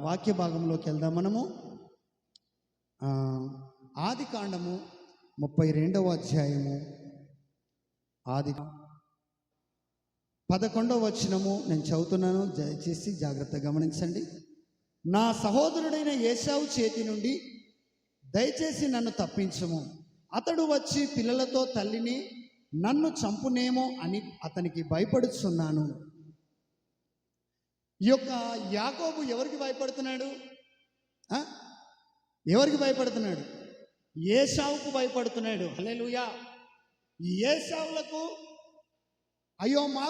వాక్య భాగంలోకి వెళ్దాం మనము. ఆది కాండము 32వ అధ్యాయము ఆది 11వ వచనము నేను చదువుతున్నాను, దయచేసి జాగ్రత్తగా గమనించండి. నా సహోదరుడైన ఏశావు చేతి నుండి దయచేసి నన్ను తప్పించము. అతడు వచ్చి పిల్లలతో తల్లిని నన్ను చంపునేమో అని అతనికి భయపడుచున్నాను. ఈ యొక్క యాకోబు ఎవరికి భయపడుతున్నాడు? ఎవరికి భయపడుతున్నాడు? ఏశావుకు భయపడుతున్నాడు. హల్లెలూయా. ఈ ఏశావులకు అయ్యో మా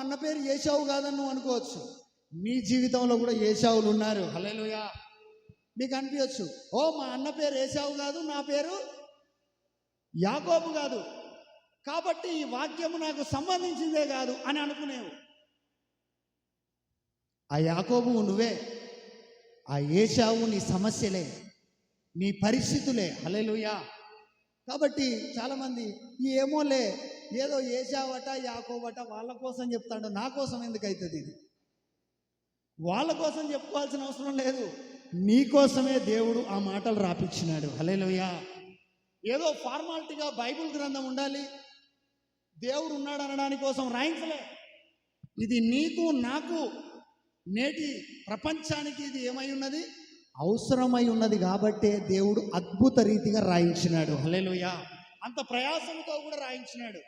అన్న పేరు ఏశావు కాదని నువ్వు అనుకోవచ్చు. మీ జీవితంలో కూడా ఏశావులు ఉన్నారు. హల్లెలూయా. మీకు అనిపించవచ్చు, ఓ మా అన్న పేరు ఏశావు కాదు, నా పేరు యాకోబు కాదు, కాబట్టి ఈ వాక్యము నాకు సంబంధించిందే కాదు అని అనుకునేవు. ఆ యాకోబు నువ్వే, ఆ ఏశావు నీ సమస్యలే, నీ పరిస్థితులే. హల్లెలూయా. కాబట్టి చాలామంది ఏమోలే, ఏదో ఏశావట యాకోబట వాళ్ళ కోసం చెప్తాడు, నా కోసం ఎందుకు అవుతుంది? ఇది వాళ్ళ కోసం చెప్పుకోవాల్సిన అవసరం లేదు, నీ కోసమే దేవుడు ఆ మాటలు రాపిచ్చినాడు. హల్లెలూయా. ఏదో ఫార్మాలిటీగా బైబిల్ గ్రంథం ఉండాలి, దేవుడు ఉన్నాడు అనడానికి కోసం రాయించలే. ఇది నీకు నాకు నేటి ప్రపంచానికి ఇది ఏమై ఉన్నది? అవసరమై ఉన్నది. కాబట్టే దేవుడు అద్భుత రీతిగా రాయించినాడు. హల్లెలూయా. అంత ప్రయాసంతో కూడా రాయించినాడు.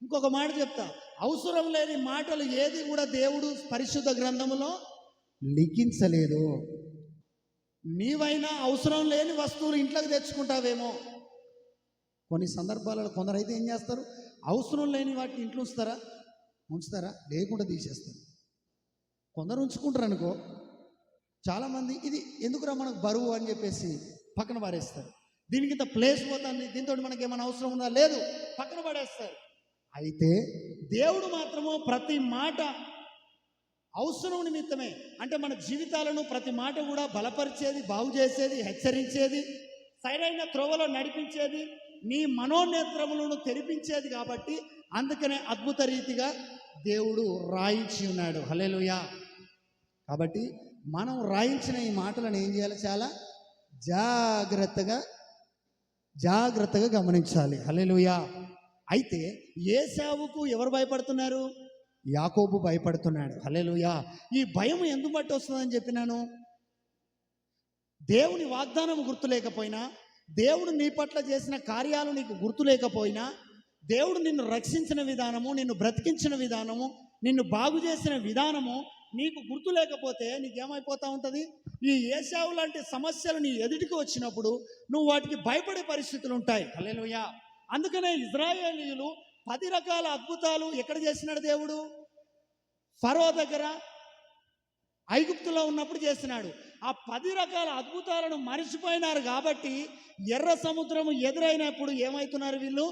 ఇంకొక మాట చెప్తా, అవసరం లేని మాటలు ఏది కూడా దేవుడు పరిశుద్ధ గ్రంథములో లిఖించలేదు. నీవైనా అవసరం లేని వస్తువులు ఇంట్లోకి తెచ్చుకుంటావేమో. కొన్ని సందర్భాలలో కొందరైతే ఏం చేస్తారు, అవసరం లేని వాటిని ఇంట్లో ఉంచుతారా లేకుండా తీసేస్తారు. కొందరు ఉంచుకుంటారు అనుకో, చాలామంది ఇది ఎందుకురా మనకు బరువు అని చెప్పేసి పక్కన పడేస్తారు. దీనికి ఇంత ప్లేస్ పోతుంది, దీంతో మనకి ఏమైనా అవసరం ఉందా? లేదు, పక్కన పడేస్తారు. అయితే దేవుడు మాత్రము ప్రతి మాట అవసరం నిమిత్తమే, అంటే మన జీవితాలను ప్రతి మాట కూడా బలపరిచేది, బాగు చేసేది, హెచ్చరించేది, సరైన త్రోవలో నడిపించేది, నీ మనోనేత్రములను తెరిపించేది. కాబట్టి అందుకనే అద్భుత రీతిగా దేవుడు రాయించి ఉన్నాడు. హల్లెలూయా. కాబట్టి మనం రాయించిన ఈ మాటలను ఏం చేయాలి? చాలా జాగ్రత్తగా గమనించాలి. హల్లెలూయా. అయితే ఏశావుకు ఎవరు భయపడుతున్నారు? యాకోబు భయపడుతున్నాడు. హల్లెలూయా. ఈ భయం ఎందుకు బట్టి వస్తుందని చెప్పినాను. దేవుని వాగ్దానం గుర్తు లేకపోయినా, దేవుడు నీ పట్ల చేసిన కార్యాలు నీకు గుర్తు లేకపోయినా, దేవుడు నిన్ను రక్షించిన విధానము, నిన్ను బ్రతికించిన విధానము, నిన్ను బాగు చేసిన విధానము నీకు గుర్తు లేకపోతే నీకేమైపోతూ ఉంటుంది? ఈ ఏశావు లాంటి సమస్యలు నీ ఎదుటికి వచ్చినప్పుడు నువ్వు వాటికి భయపడే పరిస్థితులు ఉంటాయి. హల్లెలూయా. అందుకనే ఇజ్రాయేలీయులు 10 రకాల అద్భుతాలు ఎక్కడ చేసినాడు దేవుడు? ఫరో దగ్గర, ఐగుప్తులో ఉన్నప్పుడు చేసినాడు. ఆ 10 రకాల అద్భుతాలను మరిచిపోయినారు. కాబట్టి ఎర్ర సముద్రము ఎదురైనప్పుడు ఏమవుతున్నారు? వీళ్ళు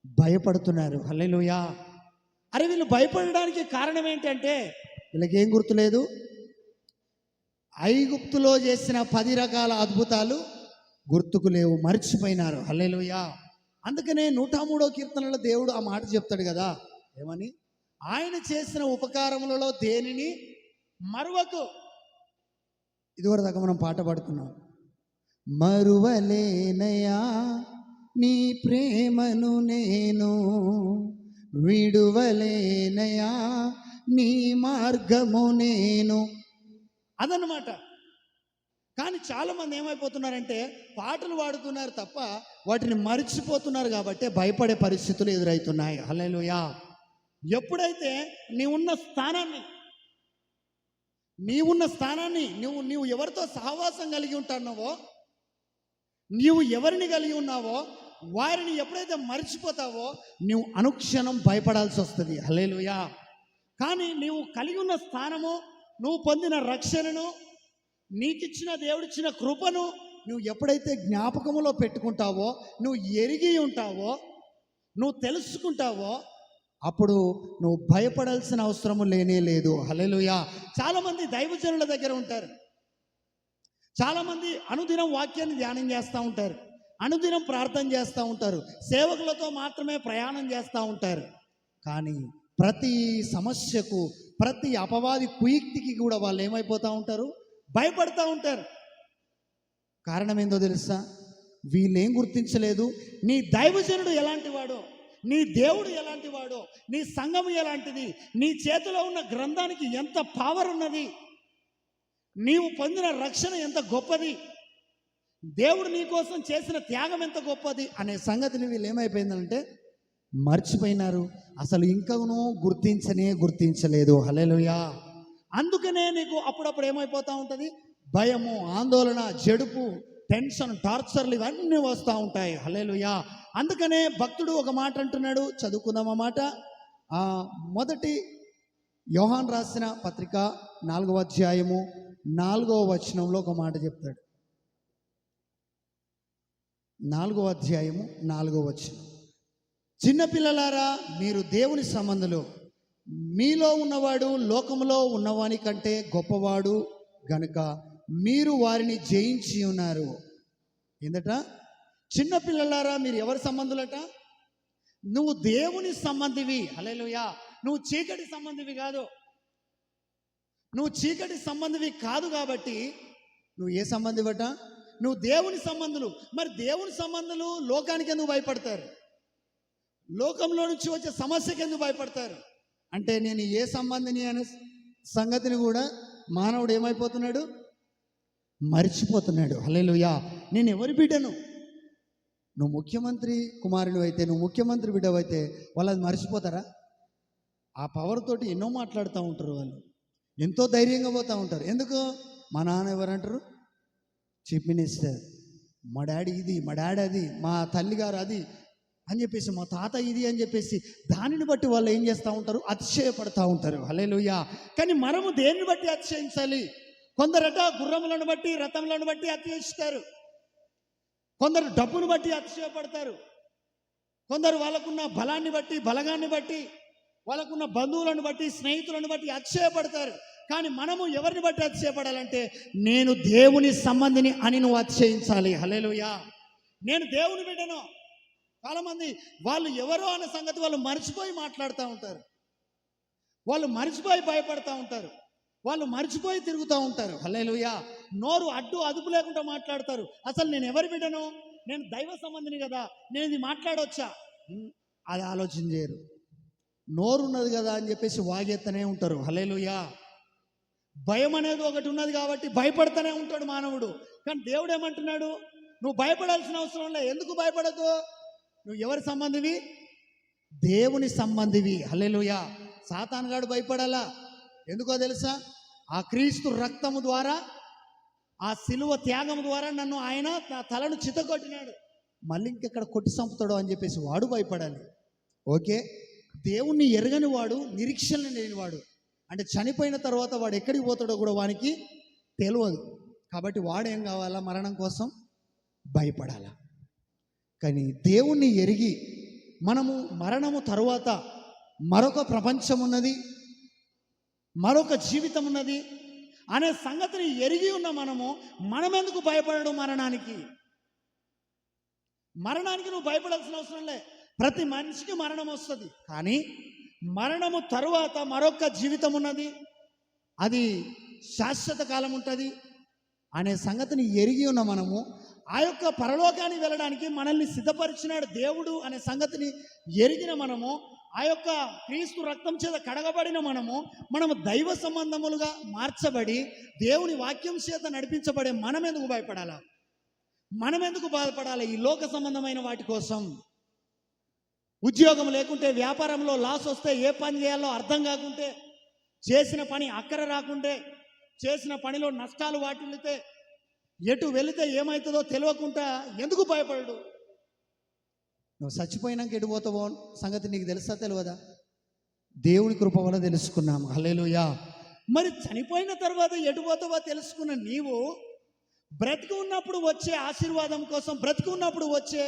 భయపడుతున్నారు. హల్లెలూయా. అరే వీళ్ళు భయపడడానికి కారణం ఏంటంటే వీళ్ళకి ఏం గుర్తులేదు. ఐగుప్తులో చేసిన 10 రకాల అద్భుతాలు గుర్తుకు లేవు, మర్చిపోయినారు. హల్లెలూయా. అందుకనే 103వ కీర్తనలో దేవుడు ఆ మాట చెప్తాడు కదా, ఏమని? ఆయన చేసిన ఉపకారములలో దేనిని మరువకు. ఇదివరకు దాకా మనం పాట పాడుతున్నాం, మరువలేనయా నీ ప్రేమను నేను, విడువలేనయా నీ మార్గము నేను, అదన్నమాట. కానీ చాలామంది ఏమైపోతున్నారంటే పాటలు పాడుతున్నారు తప్ప వాటిని మరిచిపోతున్నారు. కాబట్టి భయపడే పరిస్థితులు ఎదురవుతున్నాయి. హల్లెలూయా. ఎప్పుడైతే నీవున్న స్థానాన్ని నువ్వు ఎవరితో సహవాసం కలిగి ఉంటున్నావో, నీవు ఎవరిని కలిగి ఉన్నావో వారిని ఎప్పుడైతే మర్చిపోతావో నువ్వు అనుక్షణం భయపడాల్సి వస్తుంది. హల్లెలూయా. కానీ నీవు కలిగి ఉన్న స్థానము, నువ్వు పొందిన రక్షణను, నీకిచ్చిన దేవుడిచ్చిన కృపను నువ్వు ఎప్పుడైతే జ్ఞాపకములో పెట్టుకుంటావో, నువ్వు ఎరిగి ఉంటావో, నువ్వు తెలుసుకుంటావో, అప్పుడు నువ్వు భయపడాల్సిన అవసరము లేనే లేదు. హల్లెలూయా. చాలామంది దైవజనుల దగ్గర ఉంటారు, చాలామంది అనుదినం వాక్యాన్ని ధ్యానం చేస్తూ ఉంటారు, అనుదినం ప్రార్థన చేస్తూ ఉంటారు, సేవకులతో మాత్రమే ప్రయాణం చేస్తూ ఉంటారు. కానీ ప్రతి సమస్యకు, ప్రతి అపవాది కుయుక్తికి కూడా వాళ్ళు ఏమైపోతూ ఉంటారు? భయపడతా ఉంటారు. కారణం ఏందో తెలుసా? వీళ్ళేం గుర్తించలేదు, నీ దైవజనుడు ఎలాంటి వాడో, నీ దేవుడు ఎలాంటి వాడో, నీ సంఘము ఎలాంటిది, నీ చేతిలో ఉన్న గ్రంథానికి ఎంత పవర్ ఉన్నది, నీవు పొందిన రక్షణ ఎంత గొప్పది, దేవుడు నీ కోసం చేసిన త్యాగం ఎంత గొప్పది అనే సంగతిని వీళ్ళు ఏమైపోయిందంటే మర్చిపోయినారు. అసలు ఇంకనూ గుర్తించలేదు. హల్లెలూయా. అందుకనే నీకు అప్పుడప్పుడు ఏమైపోతూ ఉంటుంది, భయము, ఆందోళన, జడుపు, టెన్షన్, టార్చర్లు ఇవన్నీ వస్తూ ఉంటాయి. హల్లెలూయా. అందుకనే భక్తుడు ఒక మాట అంటున్నాడు, చదువుకుందాం ఆ మాట. మొదటి యోహాన్ రాసిన పత్రిక 4వ అధ్యాయము 4వ వచనంలో ఒక మాట చెప్తాడు. 4వ అధ్యాయము 4వ వచనం. చిన్నపిల్లలారా, మీరు దేవుని సంబంధులు, మీలో ఉన్నవాడు లోకములో ఉన్నవాని కంటే గొప్పవాడు గనుక మీరు వారిని జయించి ఉన్నారు. ఏందట? చిన్నపిల్లలారా, మీరు ఎవరి సంబంధులట? నువ్వు దేవుని సంబంధివి. హల్లెలూయా. నువ్వు చీకటి సంబంధివి కాదు. నువ్వు చీకటి సంబంధివి కాదు కాబట్టి నువ్వు ఏ సంబంధివట? నువ్వు దేవుని సంబంధులు. మరి దేవుని సంబంధులు లోకానికి ఎందుకు భయపడతారు? లోకంలో నుంచి వచ్చే సమస్యకి ఎందుకు భయపడతారు? అంటే నేను ఏ సంబంధిని అనే సంగతిని కూడా మానవుడు ఏమైపోతున్నాడు, మర్చిపోతున్నాడు. హల్లెలూయా. నేను ఎవరి బిడ్డను? నువ్వు ముఖ్యమంత్రి కుమారుడు అయితే, నువ్వు ముఖ్యమంత్రి బిడ్డవైతే వాళ్ళు అది మర్చిపోతారా? ఆ పవర్ తోటి ఎన్నో మాట్లాడుతూ ఉంటారు. వాళ్ళు ఎంతో ధైర్యంగా పోతూ ఉంటారు. ఎందుకు? మా నాన్న ఎవరంటారు? Chief minister. మా డాడీ ఇది, మా డాడీ అది, మా తల్లిగారు అది అని చెప్పేసి, మా తాత ఇది అని చెప్పేసి దానిని బట్టి వాళ్ళు ఏం చేస్తూ ఉంటారు, అతిశయపడుతూ ఉంటారు. హల్లెలూయా. కానీ మనము దేన్ని బట్టి అతిశయించాలి? కొందరట గుర్రములను బట్టి, రథములను బట్టి అతిశయిస్తారు. కొందరు డబ్బును బట్టి అతిశయపడతారు. కొందరు వాళ్ళకున్న బలాన్ని బట్టి, బలగాన్ని బట్టి, వాళ్ళకున్న బంధువులను బట్టి, స్నేహితులను బట్టి అతిశయపడతారు. కానీ మనము ఎవరిని బట్టి అతిశయపడాలంటే, నేను దేవుని సంబంధిని అని నువ్వు అతిశయించాలి. హల్లెలూయా. నేను దేవుని బిడ్డను. చాలామంది వాళ్ళు ఎవరో అనే సంగతి వాళ్ళు మర్చిపోయి మాట్లాడుతూ ఉంటారు. వాళ్ళు మర్చిపోయి భయపడతా ఉంటారు. వాళ్ళు మర్చిపోయి తిరుగుతూ ఉంటారు. హల్లెలూయా. నోరు అడ్డు అదుపు లేకుండా మాట్లాడతారు. అసలు నేను ఎవరి బిడ్డను? నేను దైవ సంబంధిని కదా, నేను ఇది మాట్లాడవచ్చా? అది ఆలోచన చేయరు. నోరు ఉన్నది కదా అని చెప్పేసి వాగెత్తనే ఉంటారు. హల్లెలూయా. భయం అనేది ఒకటి ఉన్నది కాబట్టి భయపడుతూనే ఉంటాడు మానవుడు. కానీ దేవుడు ఏమంటున్నాడు? నువ్వు భయపడాల్సిన అవసరం లేదు. ఎందుకు భయపడద్దు? నువ్వు ఎవరి సంబంధివి? దేవుని సంబంధివి. హల్లెలూయా. సాతానుగాడు భయపడాలా? ఎందుకో తెలుసా? ఆ క్రీస్తు రక్తము ద్వారా, ఆ సిలువ త్యాగము ద్వారా నన్ను ఆయన నా తలను చితగొట్టినాడు, మళ్ళీ ఇంకెక్కడ కొట్టి చంపుతాడో అని చెప్పేసి వాడు భయపడాలి. ఓకే. దేవుణ్ణి ఎరగని వాడు, నిరీక్షణ లేనివాడు, అంటే చనిపోయిన తర్వాత వాడు ఎక్కడికి పోతాడో కూడా వానికి తెలియదు. కాబట్టి వాడేం కావాలా? మరణం కోసం భయపడాలా. కానీ దేవుణ్ణి ఎరిగి మనము మరణము తరువాత మరొక ప్రపంచం ఉన్నది, మరొక జీవితం ఉన్నది అనే సంగతిని ఎరిగి ఉన్న మనమెందుకు భయపడడం? మరణానికి నువ్వు భయపడాల్సిన అవసరం లే. ప్రతి మనిషికి మరణం వస్తుంది. కానీ మరణము తరువాత మరొక జీవితం ఉన్నది, అది శాశ్వత కాలం ఉంటుంది అనే సంగతిని ఎరిగి ఉన్న మనము ఆ యొక్క పరలోకానికి వెళ్ళడానికి మనల్ని సిద్ధపరిచినాడు దేవుడు అనే సంగతిని ఎరిగిన మనము, ఆ యొక్క క్రీస్తు రక్తం చేత కడగబడిన మనము దైవ సంబంధములుగా మార్చబడి దేవుని వాక్యం చేత నడిపించబడే మనమెందుకు భయపడాలా? మనమెందుకు బాధపడాలి? ఈ లోక సంబంధమైన వాటి కోసం. ఉద్యోగం లేకుంటే, వ్యాపారంలో లాస్ వస్తే, ఏ పని చేయాలో అర్థం కాకుంటే, చేసిన పని అక్కర రాకుంటే, చేసిన పనిలో నష్టాలు వాటిల్లితే, ఎటు వెళితే ఏమవుతుందో తెలియకుండా ఎందుకు భయపడడు? నువ్వు చచ్చిపోయినాక ఎటు పోతావో సంగతి నీకు తెలుసా తెలియదా? దేవుని కృప వల్ల తెలుసుకున్నాము. హల్లెలూయా. మరి చనిపోయిన తర్వాత ఎటు పోతావో తెలుసుకున్న నీవు బ్రతికి ఉన్నప్పుడు వచ్చే ఆశీర్వాదం కోసం, బ్రతికి ఉన్నప్పుడు వచ్చే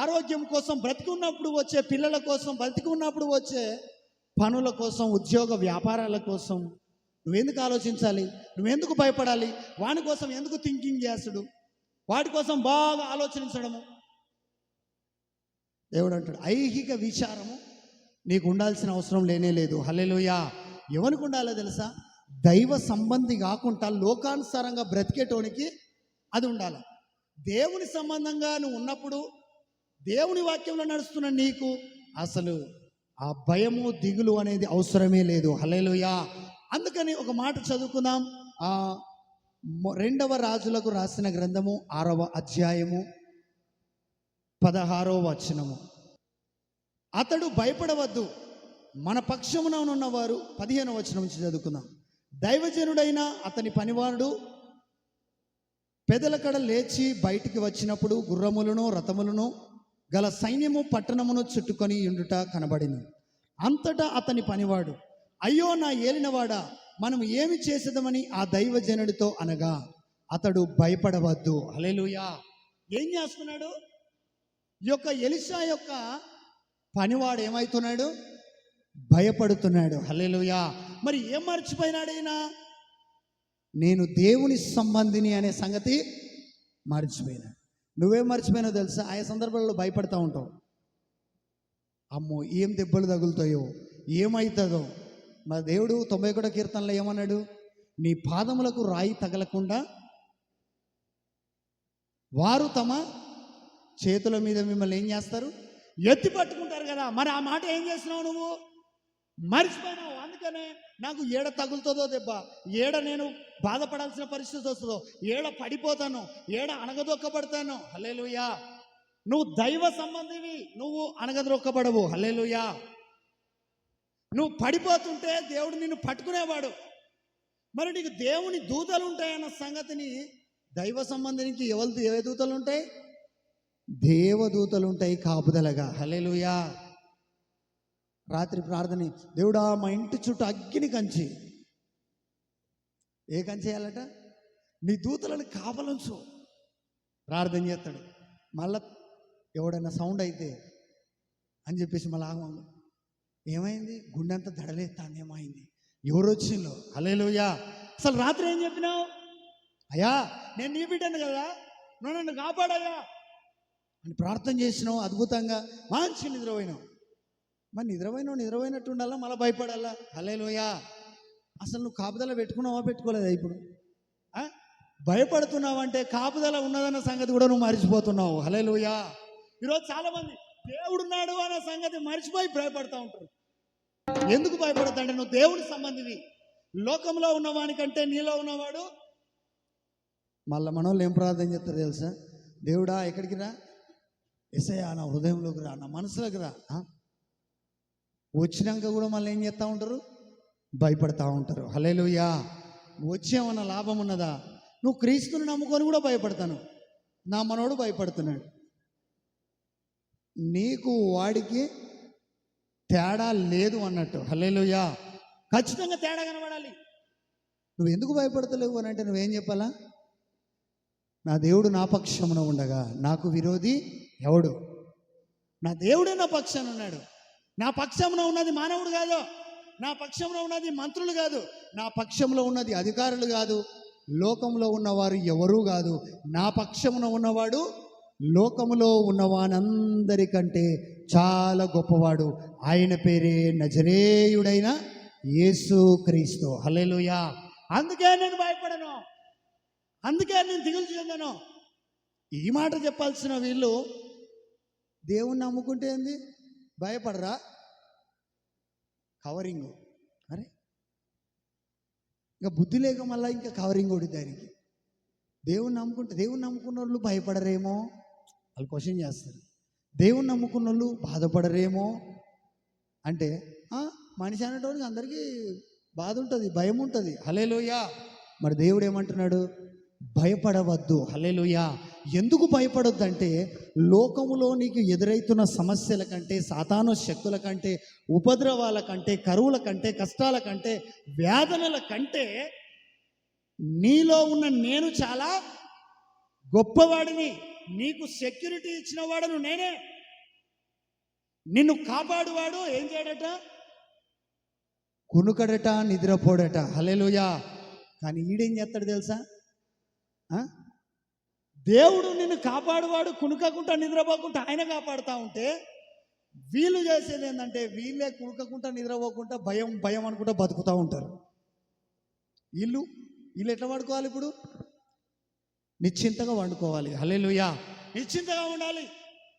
ఆరోగ్యం కోసం, బ్రతికి ఉన్నప్పుడు వచ్చే పిల్లల కోసం, బ్రతికి ఉన్నప్పుడు వచ్చే పనుల కోసం, ఉద్యోగ వ్యాపారాల కోసం నువ్వెందుకు ఆలోచించాలి? నువ్వెందుకు భయపడాలి? వాని కోసం ఎందుకు థింకింగ్ చేసుడు? వాటి కోసం బాగా ఆలోచించడము? దేవుడు అంటాడు, ఐహిక విచారము నీకు ఉండాల్సిన అవసరం లేనే లేదు. హల్లెలూయా. ఎవరికి ఉండాలో తెలుసా? దైవ సంబంధి కాకుండా లోకానుసారంగా బ్రతికేటోనికి అది ఉండాలి. దేవుని సంబంధంగా నువ్వు ఉన్నప్పుడు, దేవుని వాక్యంలో నడుస్తున్న నీకు అసలు ఆ భయము దిగులు అనేది అవసరమే లేదు. హల్లెలూయా. అందుకని ఒక మాట చదువుకుందాం. రెండవ రాజులకు రాసిన గ్రంథము 6వ అధ్యాయము 16వ వచనము. అతడు భయపడవద్దు, మన పక్షమున ఉన్నవారు. 15వ వచనం నుంచి చదువుకుందాం. దైవజనుడైన అతని పనివాడు పెదల కడ లేచి బయటికి వచ్చినప్పుడు గుర్రములను రథములను గల సైన్యము పట్టణమును చుట్టుకొని ఉండుట కనబడింది. అంతటా అతని పనివాడు, అయ్యో నా ఏలినవాడా, మనం ఏమి చేసేదమని ఆ దైవజనుడితో అనగా, అతడు భయపడవద్దు. హల్లెలూయా. ఏం చేస్తున్నాడు? ఈ యొక్క ఎలీషా యొక్క పనివాడు ఏమవుతున్నాడు? భయపడుతున్నాడు. హల్లెలూయా. మరి ఏం మర్చిపోయినాడైనా? నేను దేవుని సంబంధిని అనే సంగతి మర్చిపోయినాడు. నువ్వేం మర్చిపోయినావు తెలుసా? ఆయా సందర్భాల్లో భయపడతా ఉంటావు. అమ్మో ఏం దెబ్బలు తగులుతాయో, ఏమవుతుందో. మా దేవుడు 91వ కీర్తనలో ఏమన్నాడు? నీ పాదములకు రాయి తగలకుండా వారు తమ చేతుల మీద మిమ్మల్ని ఏం చేస్తారు? ఎత్తి పట్టుకుంటారు కదా. మరి ఆ మాట ఏం చేసినావు? నువ్వు మర్చిపోయినావు. అందుకనే నాకు ఏడ తగులుతుందో దెబ్బ, ఏడ నేను బాధపడాల్సిన పరిస్థితి వస్తుందో, ఏడ పడిపోతాను, ఏడ అణగదొక్కబడతాను. హల్లెలూయా. నువ్వు దైవ సంబంధివి, నువ్వు అణగదొక్కబడవు. హల్లెలూయా. నువ్వు పడిపోతుంటే దేవుడు నిన్ను పట్టుకునేవాడు. మరి నీకు దేవుని దూతలు ఉంటాయన్న సంగతిని, దైవ సంబంధానికి ఏ దూతలు ఉంటాయి? దేవదూతలు ఉంటాయి కాపుదలగా. హల్లెలూయా. రాత్రి ప్రార్థన, దేవుడా మా ఇంటి చుట్టూ అగ్ని కంచి. ఏ కంచి చేయాలట? నీ దూతలను కాపలంచు. ప్రార్థన చేస్తాడు. మళ్ళా ఎవడన్నా సౌండ్ అయితే అని చెప్పేసి మళ్ళీ ఆగమను. ఏమైంది? గుండెంతా దడలేస్తాను. ఏమైంది? ఎవరు వచ్చిందో? హల్లెలూయా. అసలు రాత్రి ఏం చెప్పినావు? అయ్యా నేను నీ బిడ్డను కదా, నువ్వు నన్ను కాపాడయ్యా అని ప్రార్థన చేసినావు. అద్భుతంగా మంచి నిద్రపోయినావు. మరి నిద్రపోయినట్టు ఉండాలా, మళ్ళీ భయపడాలా? హల్లెలూయా. అసలు నువ్వు కాపుదల పెట్టుకున్నావా, పెట్టుకోలేదా? ఇప్పుడు భయపడుతున్నావు అంటే కాపుదల ఉన్నదన్న సంగతి కూడా నువ్వు మర్చిపోతున్నావు. హల్లెలూయా. ఈరోజు చాలామంది దేవుడున్నాడు అనే సంగతి మర్చిపోయి భయపడుతూ ఉంటారు. ఎందుకు భయపడతాంటే నువ్వు దేవుని సంబంధివి. లోకంలో ఉన్నవానికంటే నీలో ఉన్నవాడు. మళ్ళీ మనోళ్ళు ఏం ప్రార్థన చేస్తారు తెలుసా? దేవుడా ఎక్కడికి రా, యేసయ్యా నా హృదయంలోకి రా, నా మనసులోకి రా. వచ్చినాక కూడా మళ్ళీ ఏం చేస్తూ ఉంటారు? భయపడతా ఉంటారు. హల్లెలూయా. వచ్చేమన్నా లాభం ఉన్నదా? నువ్వు క్రీస్తుని నమ్ముకొని కూడా భయపడతాను. నా మనోడు భయపడుతున్నాడు. నీకు వాడికి తేడా లేదు అన్నట్టు. హల్లెలూయా. ఖచ్చితంగా తేడా కనబడాలి. నువ్వు ఎందుకు భయపడతలేవు అని అంటే నువ్వేం చెప్పాలా? నా దేవుడు నా పక్షమున ఉండగా నాకు విరోధి ఎవడు? నా దేవుడే నా పక్షాన ఉన్నాడు. నా పక్షంలో ఉన్నది మానవుడు కాదు, నా పక్షంలో ఉన్నది మంత్రులు కాదు, నా పక్షంలో ఉన్నది అధికారులు కాదు, లోకంలో ఉన్నవారు ఎవరూ కాదు. నా పక్షమున ఉన్నవాడు లోకములో ఉన్నవానందరికంటే చాలా గొప్పవాడు. ఆయన పేరే నజరేయుడైన యేసు క్రీస్తు. హల్లెలూయా. అందుకే నేను భయపడను, అందుకే నేను దిగులు చెందను. ఈ మాట చెప్పాల్సిన వీళ్ళు దేవుణ్ణి నమ్ముకుంటే ఏంది? భయపడరా? కవరింగ్. అరే ఇంకా బుద్ధి లేక మళ్ళీ ఇంకా కవరింగ్ ఒకటి దానికి. దేవుణ్ణి నమ్ముకున్న వాళ్ళు భయపడరేమో వాళ్ళు క్వశ్చన్ చేస్తారు. దేవుణ్ణి నమ్ముకున్న వాళ్ళు బాధపడరేమో అంటే మనిషి అనేటోడికి అందరికీ బాధ ఉంటుంది, భయం ఉంటుంది. హల్లెలూయా. మరి దేవుడు ఏమంటున్నాడు? భయపడవద్దు. హల్లెలూయా. ఎందుకు భయపడొద్దు అంటే, లోకములో నీకు ఎదురైతున్న సమస్యల కంటే, సాతాను శక్తుల కంటే, ఉపద్రవాల కంటే, కరువుల కంటే, కష్టాల కంటే, వేదనల కంటే నీలో ఉన్న నేను చాలా గొప్పవాడిని. నీకు సెక్యూరిటీ ఇచ్చిన వాడును నేనే. నిన్ను కాపాడువాడు ఏం చేయడట? కునుకడట, నిద్రపోడట. హల్లెలూయా. కానీ ఈడేం చేస్తాడు తెలుసా? దేవుడు నిన్ను కాపాడువాడు, కునుకకుండా నిద్రపోకుండా ఆయన కాపాడుతూ ఉంటే, వీళ్ళు చేసేది ఏంటంటే వీళ్ళే కునుకకుండా నిద్రపోకుండా భయం భయం అనుకుంటా బతుకుతూ ఉంటారు. వీళ్ళు ఎట్లా వండుకోవాలి ఇప్పుడు? నిశ్చింతగా వండుకోవాలి. హల్లెలూయా. నిశ్చింతగా ఉండాలి,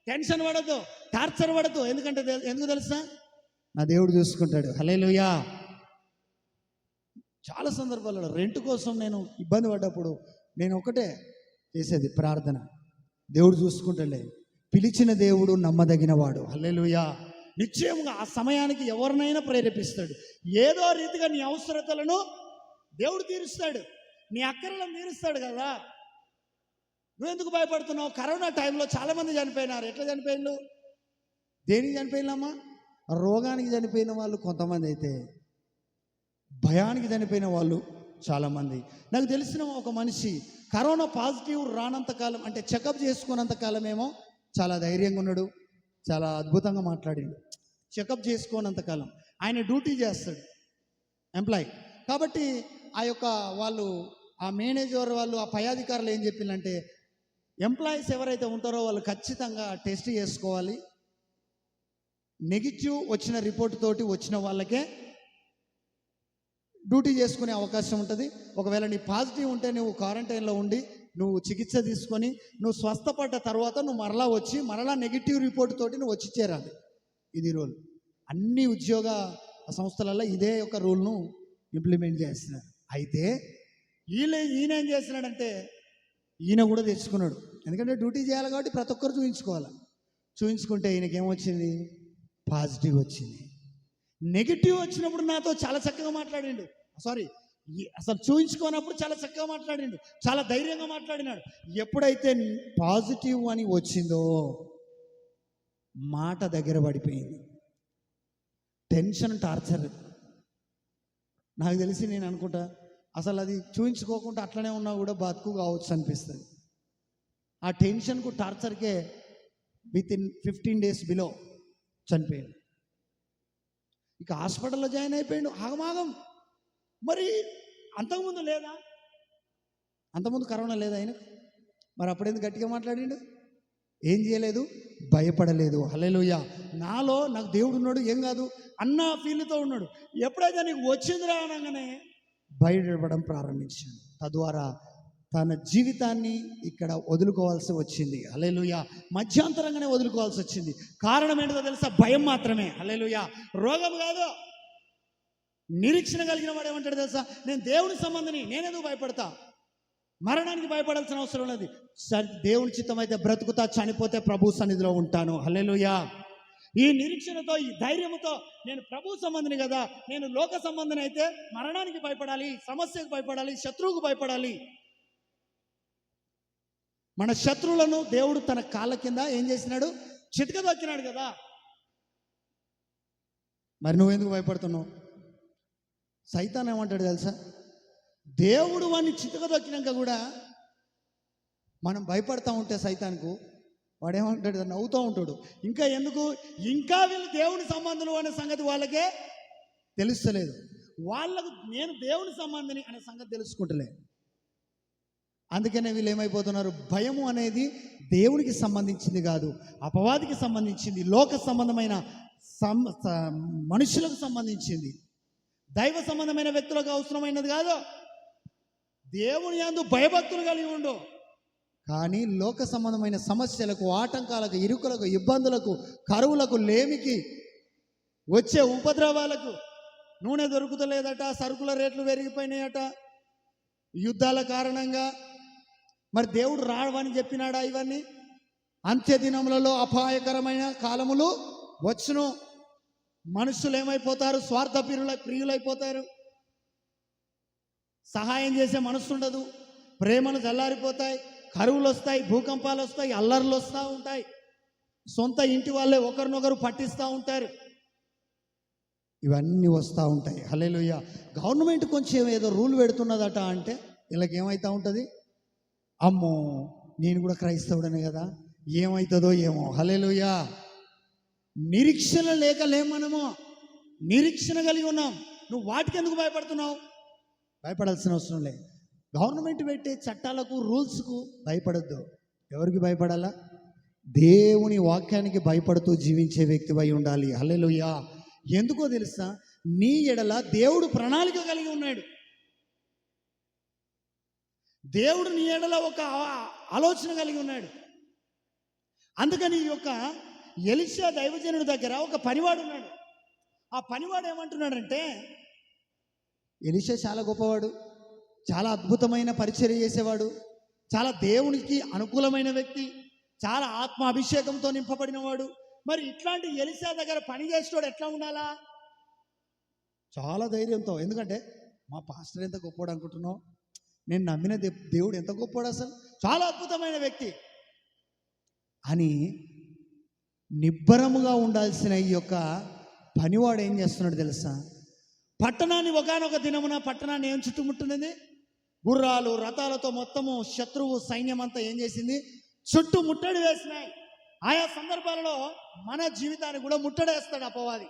టెన్షన్ పడద్దు, టార్చర్ పడద్దు. ఎందుకు తెలుసా? నా దేవుడు చూసుకుంటాడు. హల్లెలూయా. చాలా సందర్భాలలో రెంట్ కోసం నేను ఇబ్బంది పడ్డప్పుడు నేను ఒకటే చేసేది ప్రార్థన, దేవుడు చూసుకుంటాడే. పిలిచిన దేవుడు నమ్మదగిన వాడు. హల్లెలూయా. నిశ్చయంగా ఆ సమయానికి ఎవరినైనా ప్రేరేపిస్తాడు. ఏదో రీతిగా నీ అవసరతలను దేవుడు తీరుస్తాడు, నీ అక్కరలను తీరుస్తాడు కదా. నువ్వెందుకు భయపడుతున్నావు? కరోనా టైంలో చాలామంది చనిపోయినారు. ఎట్లా చనిపోయినారు? దేనికి చనిపోయినామా? రోగానికి చనిపోయిన వాళ్ళు కొంతమంది అయితే భయానికి చనిపోయిన వాళ్ళు చాలామంది. నాకు తెలిసిన ఒక మనిషి కరోనా పాజిటివ్ రానంత కాలం, అంటే చెకప్ చేసుకున్నంత కాలం ఏమో చాలా ధైర్యంగా ఉన్నాడు, చాలా అద్భుతంగా మాట్లాడాడు. చెకప్ చేసుకోనంత కాలం ఆయన డ్యూటీ చేస్తాడు, ఎంప్లాయ్ కాబట్టి ఆ మేనేజర్ వాళ్ళు, ఆ పై అధికారులు ఏం చెప్పిందంటే, ఎంప్లాయీస్ ఎవరైతే ఉంటారో వాళ్ళు ఖచ్చితంగా టెస్ట్ చేసుకోవాలి. నెగిటివ్ వచ్చిన రిపోర్ట్ తోటి వచ్చిన వాళ్ళకే డ్యూటీ చేసుకునే అవకాశం ఉంటుంది. ఒకవేళ నీ పాజిటివ్ ఉంటే నువ్వు క్వారంటైన్లో ఉండి నువ్వు చికిత్స తీసుకొని నువ్వు స్వస్థపడ్డ తర్వాత నువ్వు మరలా నెగిటివ్ రిపోర్ట్ తోటి నువ్వు వచ్చి చేరాలి. ఇది రూల్. అన్ని ఉద్యోగ సంస్థలలో ఇదే ఒక రూల్ను ఇంప్లిమెంట్ చేస్తున్నారు. అయితే ఈయన ఏం చేస్తున్నాడంటే, ఈయన కూడా తెచ్చుకున్నాడు. ఎందుకంటే డ్యూటీ చేయాలి కాబట్టి ప్రతి ఒక్కరు చూయించుకుంటే ఈయనకేమొచ్చింది? పాజిటివ్ వచ్చింది. నెగిటివ్ వచ్చినప్పుడు నాతో చాలా చక్కగా మాట్లాడిండు. అసలు చూయించుకోనప్పుడు చాలా చక్కగా మాట్లాడిండు, చాలా ధైర్యంగా మాట్లాడినాడు. ఎప్పుడైతే పాజిటివ్ అని వచ్చిందో మాట దగ్గర పడిపోయింది. Tension, torture. నాకు తెలిసి నేను అనుకుంటా అసలు అది చూయించుకోకుండా అట్లనే ఉన్నా కూడా బతుకు కావచ్చు అనిపిస్తుంది. ఆ టెన్షన్కు, టార్చర్కే వితిన్ 15 days బిలో చనిపోయాడు. ఇక హాస్పిటల్లో జాయిన్ అయిపోయాడు. ఆగమాగం. మరి అంతకుముందు లేదా? అంతకుముందు కరోనా లేదా ఆయన? మరి అప్పుడేందుకు గట్టిగా మాట్లాడిండు? ఏం చేయలేదు, భయపడలేదు. హల్లెలూయా. నాకు దేవుడు ఉన్నాడు, ఏం కాదు అన్న ఫీల్తో ఉన్నాడు. ఎప్పుడైతే నీకు వచ్చిందిరా అనగానే బయటపడడం ప్రారంభించాడు. తద్వారా తన జీవితాన్ని ఇక్కడ వదులుకోవాల్సి వచ్చింది. హల్లెలూయా. మధ్యాంతరంగానే వదులుకోవాల్సి వచ్చింది. కారణం ఏంటో తెలుసా? భయం మాత్రమే. హల్లెలూయా. రోగం కాదు. నిరీక్షణ కలిగిన వాడు ఏమంటాడు తెలుసా? నేను దేవుని సంబంధిని, నేనెందుకు భయపడతా? మరణానికి భయపడాల్సిన అవసరం లేదు. దేవుని చిత్తం అయితే బ్రతుకుతా, చనిపోతే ప్రభు సన్నిధిలో ఉంటాను. హల్లెలూయా. ఈ నిరీక్షణతో, ఈ ధైర్యంతో నేను ప్రభు సంబంధిని కదా, నేను లోక సంబంధిని అయితే మరణానికి భయపడాలి, సమస్యకు భయపడాలి, శత్రువుకు భయపడాలి. మన శత్రువులను దేవుడు తన కాళ్ళ కింద ఏం చేసినాడు? చితకదొక్కినాడు కదా. మరి నువ్వెందుకు భయపడుతున్నావు? సైతాన్ ఏమంటాడు తెలుసా? దేవుడు వాడిని చితకదొక్కినాక కూడా మనం భయపడతా ఉంటే సైతాన్కు వాడేమంటాడు? నవ్వుతూ ఉంటాడు. ఇంకా వీళ్ళు దేవుని సంబంధులు అనే సంగతి వాళ్ళకే తెలుస్తలేదు. వాళ్ళకు నేను దేవుని సంబంధిని అనే సంగతి తెలుసుకుంటలే. అందుకనే వీళ్ళు ఏమైపోతున్నారు? భయము అనేది దేవునికి సంబంధించింది కాదు, అపవాదికి సంబంధించింది, లోక సంబంధమైన మనుషులకు సంబంధించింది, దైవ సంబంధమైన వ్యక్తులకు అవసరమైనది కాదు. దేవుని యందు భయభక్తులు కలిగి ఉండు. కానీ లోక సంబంధమైన సమస్యలకు, ఆటంకాలకు, ఇరుకులకు, ఇబ్బందులకు, కరువులకు, లేమికి, వచ్చే ఉపద్రవాలకు, నూనె దొరుకుతలేదట, సరుకుల రేట్లు పెరిగిపోయినాయట, యుద్ధాల కారణంగా, మరి దేవుడు రావని చెప్పినాడా? ఇవన్నీ అంత్య దినములలో అపాయకరమైన కాలములు వచ్చును. మనుషులు ఏమైపోతారు? స్వార్థ ప్రియులైపోతారు. సహాయం చేసే మనసు ఉండదు, ప్రేమలు చల్లారిపోతాయి, కరువులు వస్తాయి, భూకంపాలు వస్తాయి, అల్లర్లు వస్తూ ఉంటాయి, సొంత ఇంటి వాళ్ళే ఒకరినొకరు పట్టిస్తూ ఉంటారు. ఇవన్నీ వస్తూ ఉంటాయి. హల్లెలూయా. గవర్నమెంట్ కొంచెం ఏదో రూల్ పెడుతున్నదట అంటే వీళ్ళకి ఏమవుతూ ఉంటుంది? అమ్మో, నేను కూడా క్రైస్తవుడనే కదా, ఏమవుతుందో ఏమో. హల్లెలూయా. నిరీక్షణ లేకలేం మనము, నిరీక్షణ కలిగి ఉన్నాం. నువ్వు వాటికి ఎందుకు భయపడుతున్నావు? భయపడాల్సిన అవసరం లేదు. గవర్నమెంట్ పెట్టే చట్టాలకు, రూల్స్కు భయపడొద్దు. ఎవరికి భయపడాలా? దేవుని వాక్యానికి భయపడుతూ జీవించే వ్యక్తివై ఉండాలి. హల్లెలూయా. ఎందుకో తెలుసా? నీ ఎడల దేవుడు ప్రణాళిక కలిగి ఉన్నాడు. దేవుడు నీ ఎడల ఒక ఆలోచన కలిగి ఉన్నాడు. అందుకని ఈ యొక్క ఎలీషా దైవజనుడి దగ్గర ఒక పనివాడు ఉన్నాడు. ఆ పనివాడు ఏమంటున్నాడంటే, ఎలీషా చాలా గొప్పవాడు, చాలా అద్భుతమైన పరిచర్య చేసేవాడు, చాలా దేవునికి అనుకూలమైన వ్యక్తి, చాలా ఆత్మ అభిషేకంతో నింపబడినవాడు. మరి ఇట్లాంటి ఎలీషా దగ్గర పని చేసేవాడు ఎట్లా ఉండాలా? చాలా ధైర్యంతో. ఎందుకంటే మా పాస్టర్ ఎంత గొప్పవాడు అనుకుంటున్నావు, నేను నమ్మిన దేవుడు ఎంత గొప్పవాడు, అసలు చాలా అద్భుతమైన వ్యక్తి అని నిబ్బరముగా ఉండాల్సిన ఈ యొక్క పనివాడు ఏం చేస్తున్నాడు తెలుసా? పట్టణాన్ని ఒకానొక దినమున పట్టణాన్ని ఏం చుట్టుముట్టున్నది? గుర్రాలు రథాలతో మొత్తము శత్రువు సైన్యం అంతా ఏం చేసింది? చుట్టూ ముట్టడి వేసినాయి. ఆయా సందర్భాలలో మన జీవితాన్ని కూడా ముట్టడేస్తాడు అపవాది.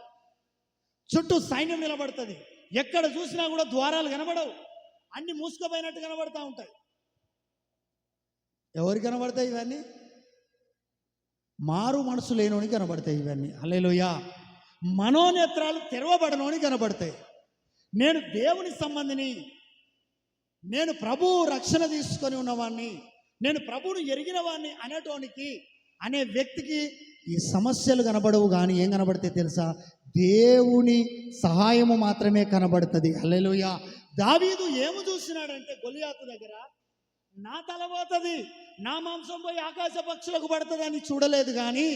చుట్టూ సైన్యం నిలబడుతుంది, ఎక్కడ చూసినా కూడా ద్వారాలు కనబడవు, అన్ని మూసుకుపోయినట్టు కనబడతా ఉంటాయి. ఎవరికి కనబడతాయి ఇవన్నీ? మారు మనసు లేనోని కనబడతాయి ఇవన్నీ. హల్లెలూయా. మనోనేత్రాలు తెరవబడనోని కనబడతాయి. నేను దేవుని సంబంధిని, నేను ప్రభువు రక్షణ తీసుకొని ఉన్నవాడిని, నేను ప్రభువును ఎరిగిన వాడిని అనేటోనికి, అనే వ్యక్తికి ఈ సమస్యలు కనబడవు. కానీ ఏం కనబడతాయి తెలుసా? దేవుని సహాయము మాత్రమే కనబడుతుంది. హల్లెలూయా. దావీదు ఏమి చూసినాడంటే, గొలియాతు దగ్గర నా తల పోతుంది, నా మాంసం పోయి ఆకాశ పక్షులకు పడుతుంది అని చూడలేదు. కానీ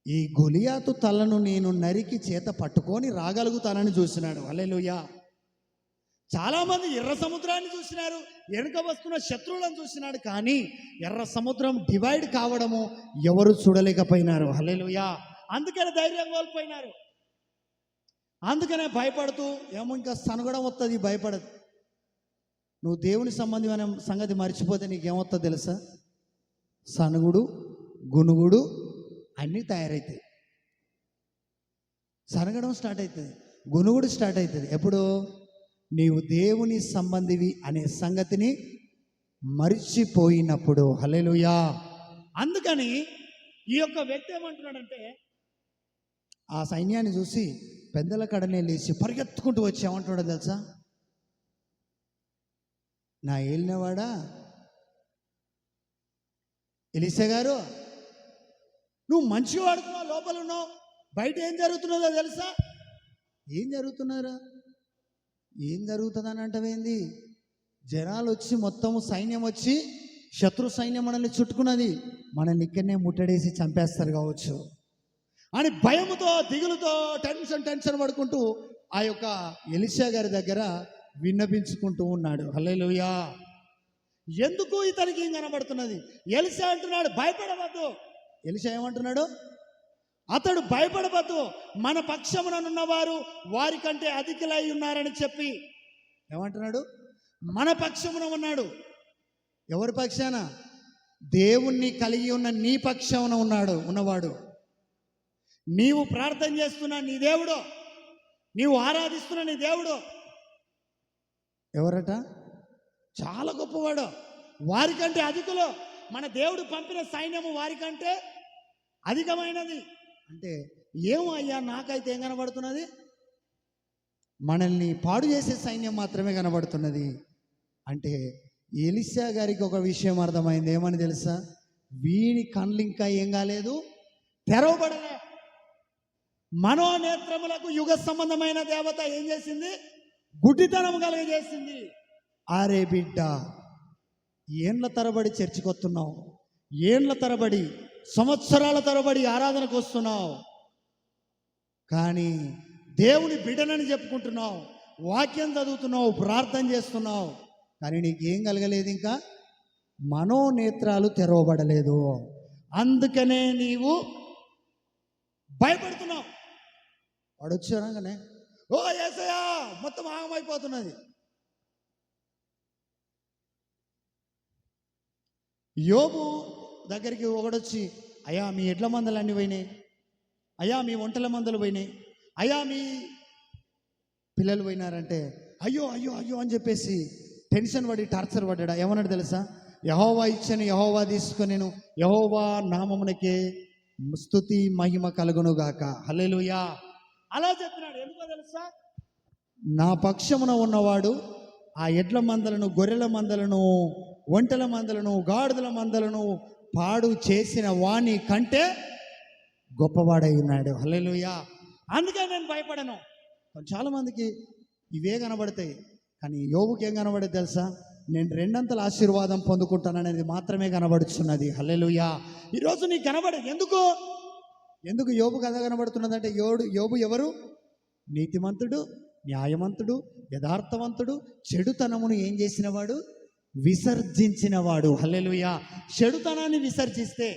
ఈ గొలియాతు తలను నేను నరికి చేత పట్టుకొని రాగలుగుతానని చూసినాడు. హల్లెలూయా. చాలామంది ఎర్ర సముద్రాన్ని చూసినారు, వెనుక వస్తున్న శత్రువులను చూసినాడు. కానీ ఎర్ర సముద్రం డివైడ్ కావడము ఎవరు చూడలేకపోయినారు. హల్లెలూయా. అందుకనే ధైర్యం కోల్పోయినారు. అందుకనే భయపడుతూ ఏమో ఇంకా సనగడం వస్తుంది, భయపడదు. నువ్వు దేవుని సంబంధమైన సంగతి మర్చిపోతే నీకేమవుతుందో తెలుసా? సనుగుడు, గునుగుడు అన్నీ తయారవుతాయి. సనగడం స్టార్ట్ అవుతుంది, గునుగుడు స్టార్ట్ అవుతుంది. ఎప్పుడు? నీవు దేవుని సంబంధివి అనే సంగతిని మరిచిపోయినప్పుడు. హల్లెలూయా. అందుకని ఈ యొక్క వ్యక్తి ఏమంటున్నాడంటే, ఆ సైన్యాన్ని చూసి పెద్దల కడనే లేచి పరిగెత్తుకుంటూ వచ్చి ఏమంటున్నాడో తెలుసా? నా ఏలినవాడా ఎలీషా గారు, నువ్వు మంచిగా వాడుతున్నావు, లోపల ఉన్నావు, బయట ఏం జరుగుతున్నదో తెలుసా? ఏం జరుగుతున్నారా? ఏం జరుగుతుందని అంటవేంది? జనాలు వచ్చి మొత్తము సైన్యం వచ్చి శత్రు సైన్యం మనల్ని చుట్టుకున్నది, మనల్ని ఇక్కడనే ముట్టడేసి చంపేస్తారు కావచ్చు అని భయముతో, దిగులుతో, టెన్షన్ పడుకుంటూ ఆ యొక్క ఎలీషా గారి దగ్గర విన్నపించుకుంటూ ఉన్నాడు. హల్లెలూయా. ఎందుకు ఇతనికి ఏం కనబడుతున్నది? ఎలీషా అంటున్నాడు భయపడవద్దు. ఎలీషా ఏమంటున్నాడు? అతడు భయపడవద్దు, మన పక్షమున వారు వారికంటే అధికులై ఉన్నారని చెప్పి ఏమంటున్నాడు? మన పక్షమున ఉన్నాడు. ఎవరి పక్షాన? దేవుణ్ణి కలిగి ఉన్న నీ పక్షమున ఉన్నవాడు. నీవు ప్రార్థన చేస్తున్న నీ దేవుడు, నీవు ఆరాధిస్తున్న నీ దేవుడు ఎవరట? చాలా గొప్పవాడు, వారికంటే అధికులు. మన దేవుడు పంపిన సైన్యము వారికంటే అధికమైనది. అంటే ఏమో అయ్యా, నాకైతే ఏం కనబడుతున్నది? మనల్ని పాడు చేసే సైన్యం మాత్రమే కనబడుతున్నది. అంటే ఎలీషా గారికి ఒక విషయం అర్థమైంది. ఏమని తెలుసా? వీని కళ్ళు ఇంకా ఏం కాలేదు, తెరవబడలే. మనోనేత్రములకు యుగ సంబంధమైన దేవత ఏం చేసింది? గుడ్డితనం కలిగజేసింది. ఆరే బిడ్డ, ఏండ్ల తరబడి చర్చికి వస్తున్నావు, ఏండ్ల తరబడి, సంవత్సరాల తరబడి ఆరాధనకు వస్తున్నావు, కానీ దేవుని బిడ్డనని చెప్పుకుంటున్నావు, వాక్యం చదువుతున్నావు, ప్రార్థన చేస్తున్నావు, కానీ నీకేం కలగలేదు, ఇంకా మనోనేత్రాలు తెరవబడలేదు. అందుకనే నీవు భయపడుతున్నావు. వాడు వచ్చారాగానే ఓ యేసయ్యా మొత్తం ఆగమైపోతున్నది. యోబు దగ్గరికి ఒకడొచ్చి, అయ్యా మీ ఎడ్ల మందలు అన్నీ పోయినాయి, అయ్యా మీ ఒంటెల మందలు పోయినాయి, అయ్యా మీ పిల్లలు పోయినారంటే అయ్యో అయ్యో అయ్యో అని చెప్పేసి టెన్షన్ పడి టార్చర్ పడ్డా. ఏమన్నాడు తెలుసా? యెహోవా ఇచ్చను యెహోవా తీసుకొనెను, యెహోవా నామమునకే స్తుతి మహిమ కలుగునుగాక. హల్లెలూయా. అలా చెప్పినాడు. ఎందుకో తెలుసా? నా పక్షమున ఉన్నవాడు ఆ ఎడ్ల మందలను, గొర్రెల మందలను, ఒంటెల మందలను, గాడిదల మందలను పాడు చేసిన వాని కంటే గొప్పవాడై ఉన్నాడు. హల్లెలూయా. అందుకే నేను భయపడను. చాలామందికి ఇవే కనబడతాయి, కానీ యోబుకి ఏం కనబడేది తెలుసా? నేను రెండంతల ఆశీర్వాదం పొందుకుంటాననేది మాత్రమే కనబడుతున్నది. హల్లెలూయా. ఈరోజు నీకు కనబడేది ఎందుకు యోబు కథ కనబడుతున్నదంటే, యోబు ఎవరు? నీతిమంతుడు, న్యాయవంతుడు, యథార్థవంతుడు, చెడుతనమును ఏం చేసినవాడు? విసర్జించినవాడు. హల్లెలూయా. చెడుతనాన్ని విసర్జిస్తే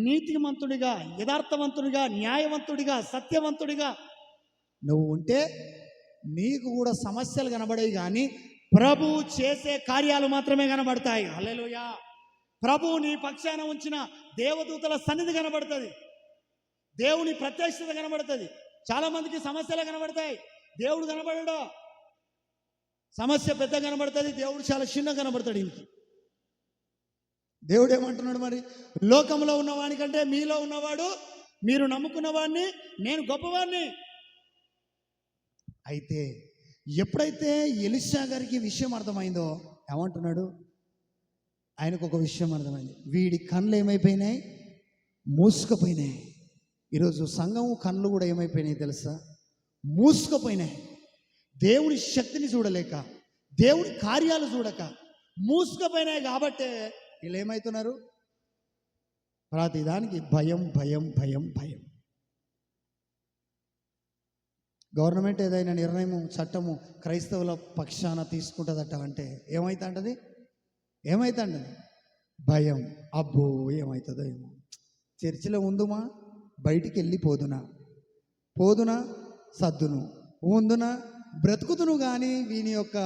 నీతిమంతుడిగా, యథార్థవంతుడిగా, న్యాయవంతుడిగా, సత్యవంతుడిగా నువ్వు ఉంటే నీకు కూడా సమస్యలు కనబడేవి, కానీ ప్రభు చేసే కార్యాలు మాత్రమే కనబడతాయి. హల్లెలూయా. ప్రభు నీ పక్షాన ఉంచిన దేవదూతల సన్నిధి కనబడుతుంది, దేవుని ప్రత్యక్షత కనబడుతుంది. చాలా మందికి సమస్యలు కనబడతాయి, దేవుడు కనబడడు. సమస్య పెద్ద కనబడుతుంది, దేవుడు చాలా చిన్న కనబడతాడు. ఇంటికి దేవుడు ఏమంటున్నాడు మరి? లోకంలో ఉన్నవాని కంటే మీలో ఉన్నవాడు, మీరు నమ్ముకున్నవాడిని, నేను గొప్పవాడిని. అయితే ఎప్పుడైతే ఎలీషా గారికి విషయం అర్థమైందో ఏమంటున్నాడు? ఆయనకు ఒక విషయం అర్థమైంది, వీడి కళ్ళు ఏమైపోయినాయి? మూసుకుపోయినాయి. ఈరోజు సంఘం కళ్ళు కూడా ఏమైపోయినాయి తెలుసా? మూసుకుపోయినాయి. దేవుని శక్తిని చూడలేక, దేవుని కార్యాలు చూడక మూసుకుపోయినాయి. కాబట్టే వీళ్ళు ఏమవుతున్నారు? ప్రతిదానికి భయం భయం భయం భయం. గవర్నమెంట్ ఏదైనా నిర్ణయము, చట్టము క్రైస్తవుల పక్షాన తీసుకుంటుందట అంటే ఏమవుతుంటది? భయం. అబ్బో ఏమవుతుందో ఏమో, చర్చిలో ఉందుమా, బయటికి వెళ్ళి పోదునా సద్దును, ఉందునా బ్రతుకుతును. కానీ వీని యొక్క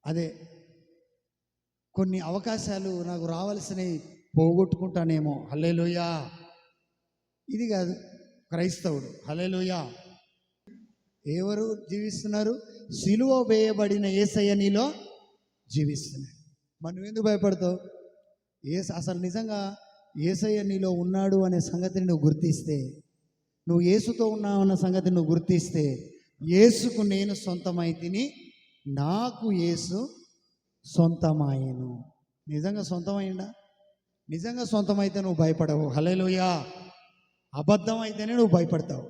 అదే కొన్ని అవకాశాలు నాకు రావాల్సినవి పోగొట్టుకుంటానేమో. హల్లెలూయా. ఇది కాదు క్రైస్తవుడు. హల్లెలూయా. ఎవరు జీవిస్తున్నారు? సిలువ వేయబడిన యేసయ్య నీలో జీవిస్తున్నాడు. మరి నువ్వెందుకు భయపడతావు? అసలు నిజంగా యేసయ్య నీలో ఉన్నాడు అనే సంగతిని నువ్వు గుర్తిస్తే, నువ్వు యేసుతో ఉన్నావు అన్న సంగతిని నువ్వు గుర్తిస్తే, యేసుకు నేను సొంతమైతిని, నాకు యేసు సొంతమాయను. నిజంగా సొంతమైందా? నిజంగా సొంతమైతే నువ్వు భయపడవు. హల్లెలూయా. అబద్ధం అయితేనే నువ్వు భయపడతావు.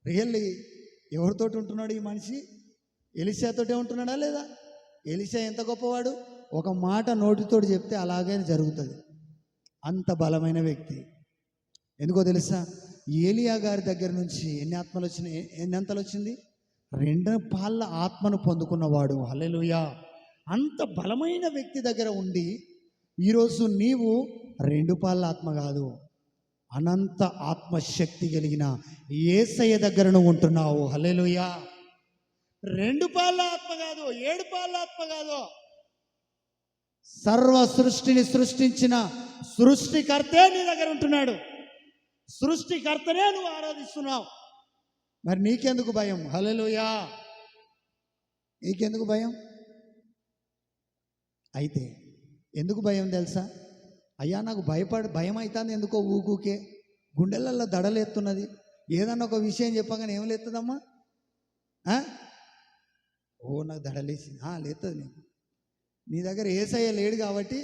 రియల్లీ ఎవరితోటి ఉంటున్నాడు ఈ మనిషి? ఎలీషాతోటే ఉంటున్నాడా లేదా? ఎలీషా ఎంత గొప్పవాడు! ఒక మాట నోటితోటి చెప్తే అలాగే జరుగుతుంది. అంత బలమైన వ్యక్తి. ఎందుకో తెలుసా? ఏలియా గారి దగ్గర నుంచి ఎన్ని ఆత్మలు వచ్చినాయి? ఎన్ని అంతలు వచ్చింది? 2 పాళ్ళ ఆత్మను పొందుకున్నవాడు. హల్లెలూయా. అంత బలమైన వ్యక్తి దగ్గర ఉండి ఈరోజు నీవు 2 పాళ్ళ ఆత్మ కాదు, అనంత ఆత్మశక్తి కలిగిన యేసయ్య దగ్గర నువ్వు ఉంటున్నావు. హల్లెలూయా. 2 పాళ్ళ ఆత్మ కాదు, 7 పాళ్ళ ఆత్మ కాదు, సర్వ సృష్టిని సృష్టించిన సృష్టికర్తే నీ దగ్గర ఉంటున్నాడు. సృష్టికర్తనే నువ్వు ఆరాధిస్తున్నావు. మరి నీకెందుకు భయం? హల్లెలూయా. నీకెందుకు భయం? అయితే ఎందుకు భయం తెలుసా? అయ్యా నాకు భయం అవుతుంది ఎందుకో, ఊకూకే గుండెలల్లో దడలేస్తున్నది. ఏదన్నా ఒక విషయం చెప్పగానే ఏం లేస్తుందమ్మా? ఓ నాకు దడలేసింది. లేస్తుంది నీకు. నీ దగ్గర యేసయ్య లేడు కాబట్టి,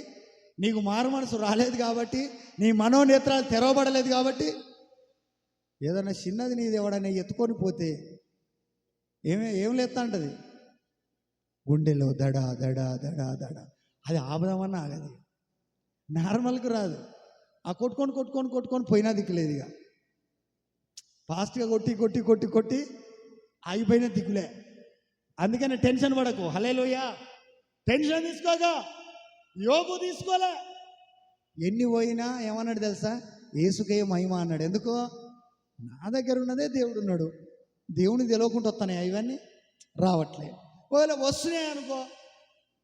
నీకు మారు మనసు రాలేదు కాబట్టి, నీ మనోనేత్రాలు తెరవబడలేదు కాబట్టి, ఏదన్నా చిన్నది నీది ఎవడన్నా ఎత్తుకొని పోతే ఏం లేస్తా అంటది? గుండెలో దడ దడ దడ దడ. అది ఆపదామన్నా ఆగదు, నార్మల్కి రాదు. ఆ కొట్టుకొని పోయినా దిక్కులేదు. ఇక ఫాస్ట్గా కొట్టి ఆగిపోయిన దిక్కులే. అందుకని టెన్షన్ పడకు. హల్లెలూయా. టెన్షన్ తీసుకోగా. యోబు తీసుకోలే. ఎన్ని పోయినా ఏమన్నాడు తెలుసా? యేసుకే మహిమ అన్నాడు. ఎందుకో? నా దగ్గర ఉన్నదే దేవుడు ఉన్నాడు. దేవుని తెలియకుండా వస్తానే ఇవన్నీ రావట్లే. ఒకవేళ వస్తున్నాయి అనుకో,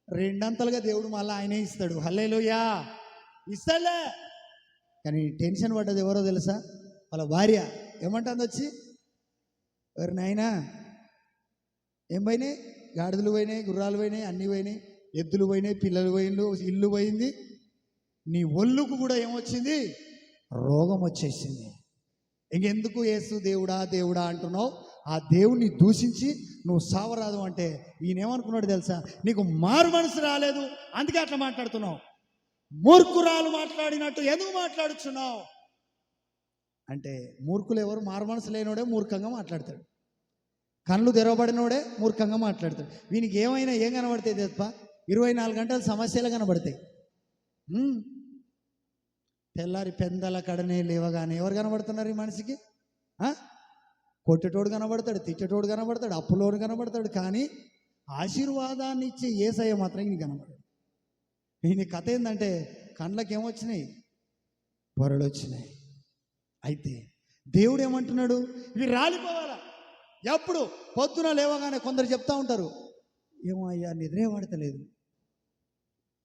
2 అంతలుగా దేవుడు మళ్ళీ ఆయనే ఇస్తాడు. హల్లెలూయా. ఇస్తాడులే. కానీ టెన్షన్ పడ్డది ఎవరో తెలుసా? వాళ్ళ భార్య. ఏమంటుంది వచ్చి? ఎవరు నాయనా ఏం పోయినాయి? గాడిదలు పోయినాయి, గుర్రాలు పోయినాయి, అన్నీ పోయినాయి, ఎద్దులు పోయినాయి, పిల్లలు పోయిండు, ఇల్లు పోయింది, నీ ఒళ్ళుకు కూడా ఏమొచ్చింది? రోగం వచ్చేసింది. ఇంకెందుకు యేసు దేవుడా దేవుడా అంటున్నావు? ఆ దేవుణ్ణి దూషించి నువ్వు సావరాదు అంటే ఈయన ఏమనుకున్నాడు తెలుసా? నీకు మారు మనసు రాలేదు, అందుకే అట్లా మాట్లాడుతున్నావు. మూర్ఖురాలు మాట్లాడినట్టు ఎందుకు మాట్లాడుచున్నావు అంటే, మూర్ఖులు ఎవరు? మారు మనసు లేనోడే మూర్ఖంగా మాట్లాడతాడు. కళ్ళు తెరవబడినోడే మూర్ఖంగా మాట్లాడతాడు. వీనికి ఏమైనా ఏం కనబడతాయి తప్ప 24 గంటలు సమస్యలు కనబడతాయి. తెల్లారి పెందల కడనే లేవగానే ఎవరు కనబడుతున్నారు ఈ మనిషికి? కొట్టేటోడు కనబడతాడు, తిట్టేటోడు కనబడతాడు, అప్పులోడు కనబడతాడు, కానీ ఆశీర్వాదాన్ని ఇచ్చే యేసయ్య మాత్రం ఈయన కనబడదు. ఈయన కథ ఏంటంటే, కండ్లకి ఏమొచ్చినాయి? పొరలు వచ్చినాయి. అయితే దేవుడు ఏమంటున్నాడు? ఇవి రాలిపోవాలా. ఎప్పుడు? పొద్దున లేవగానే కొందరు చెప్తా ఉంటారు, ఏమో అయ్యా నిద్రే పడతలేదు.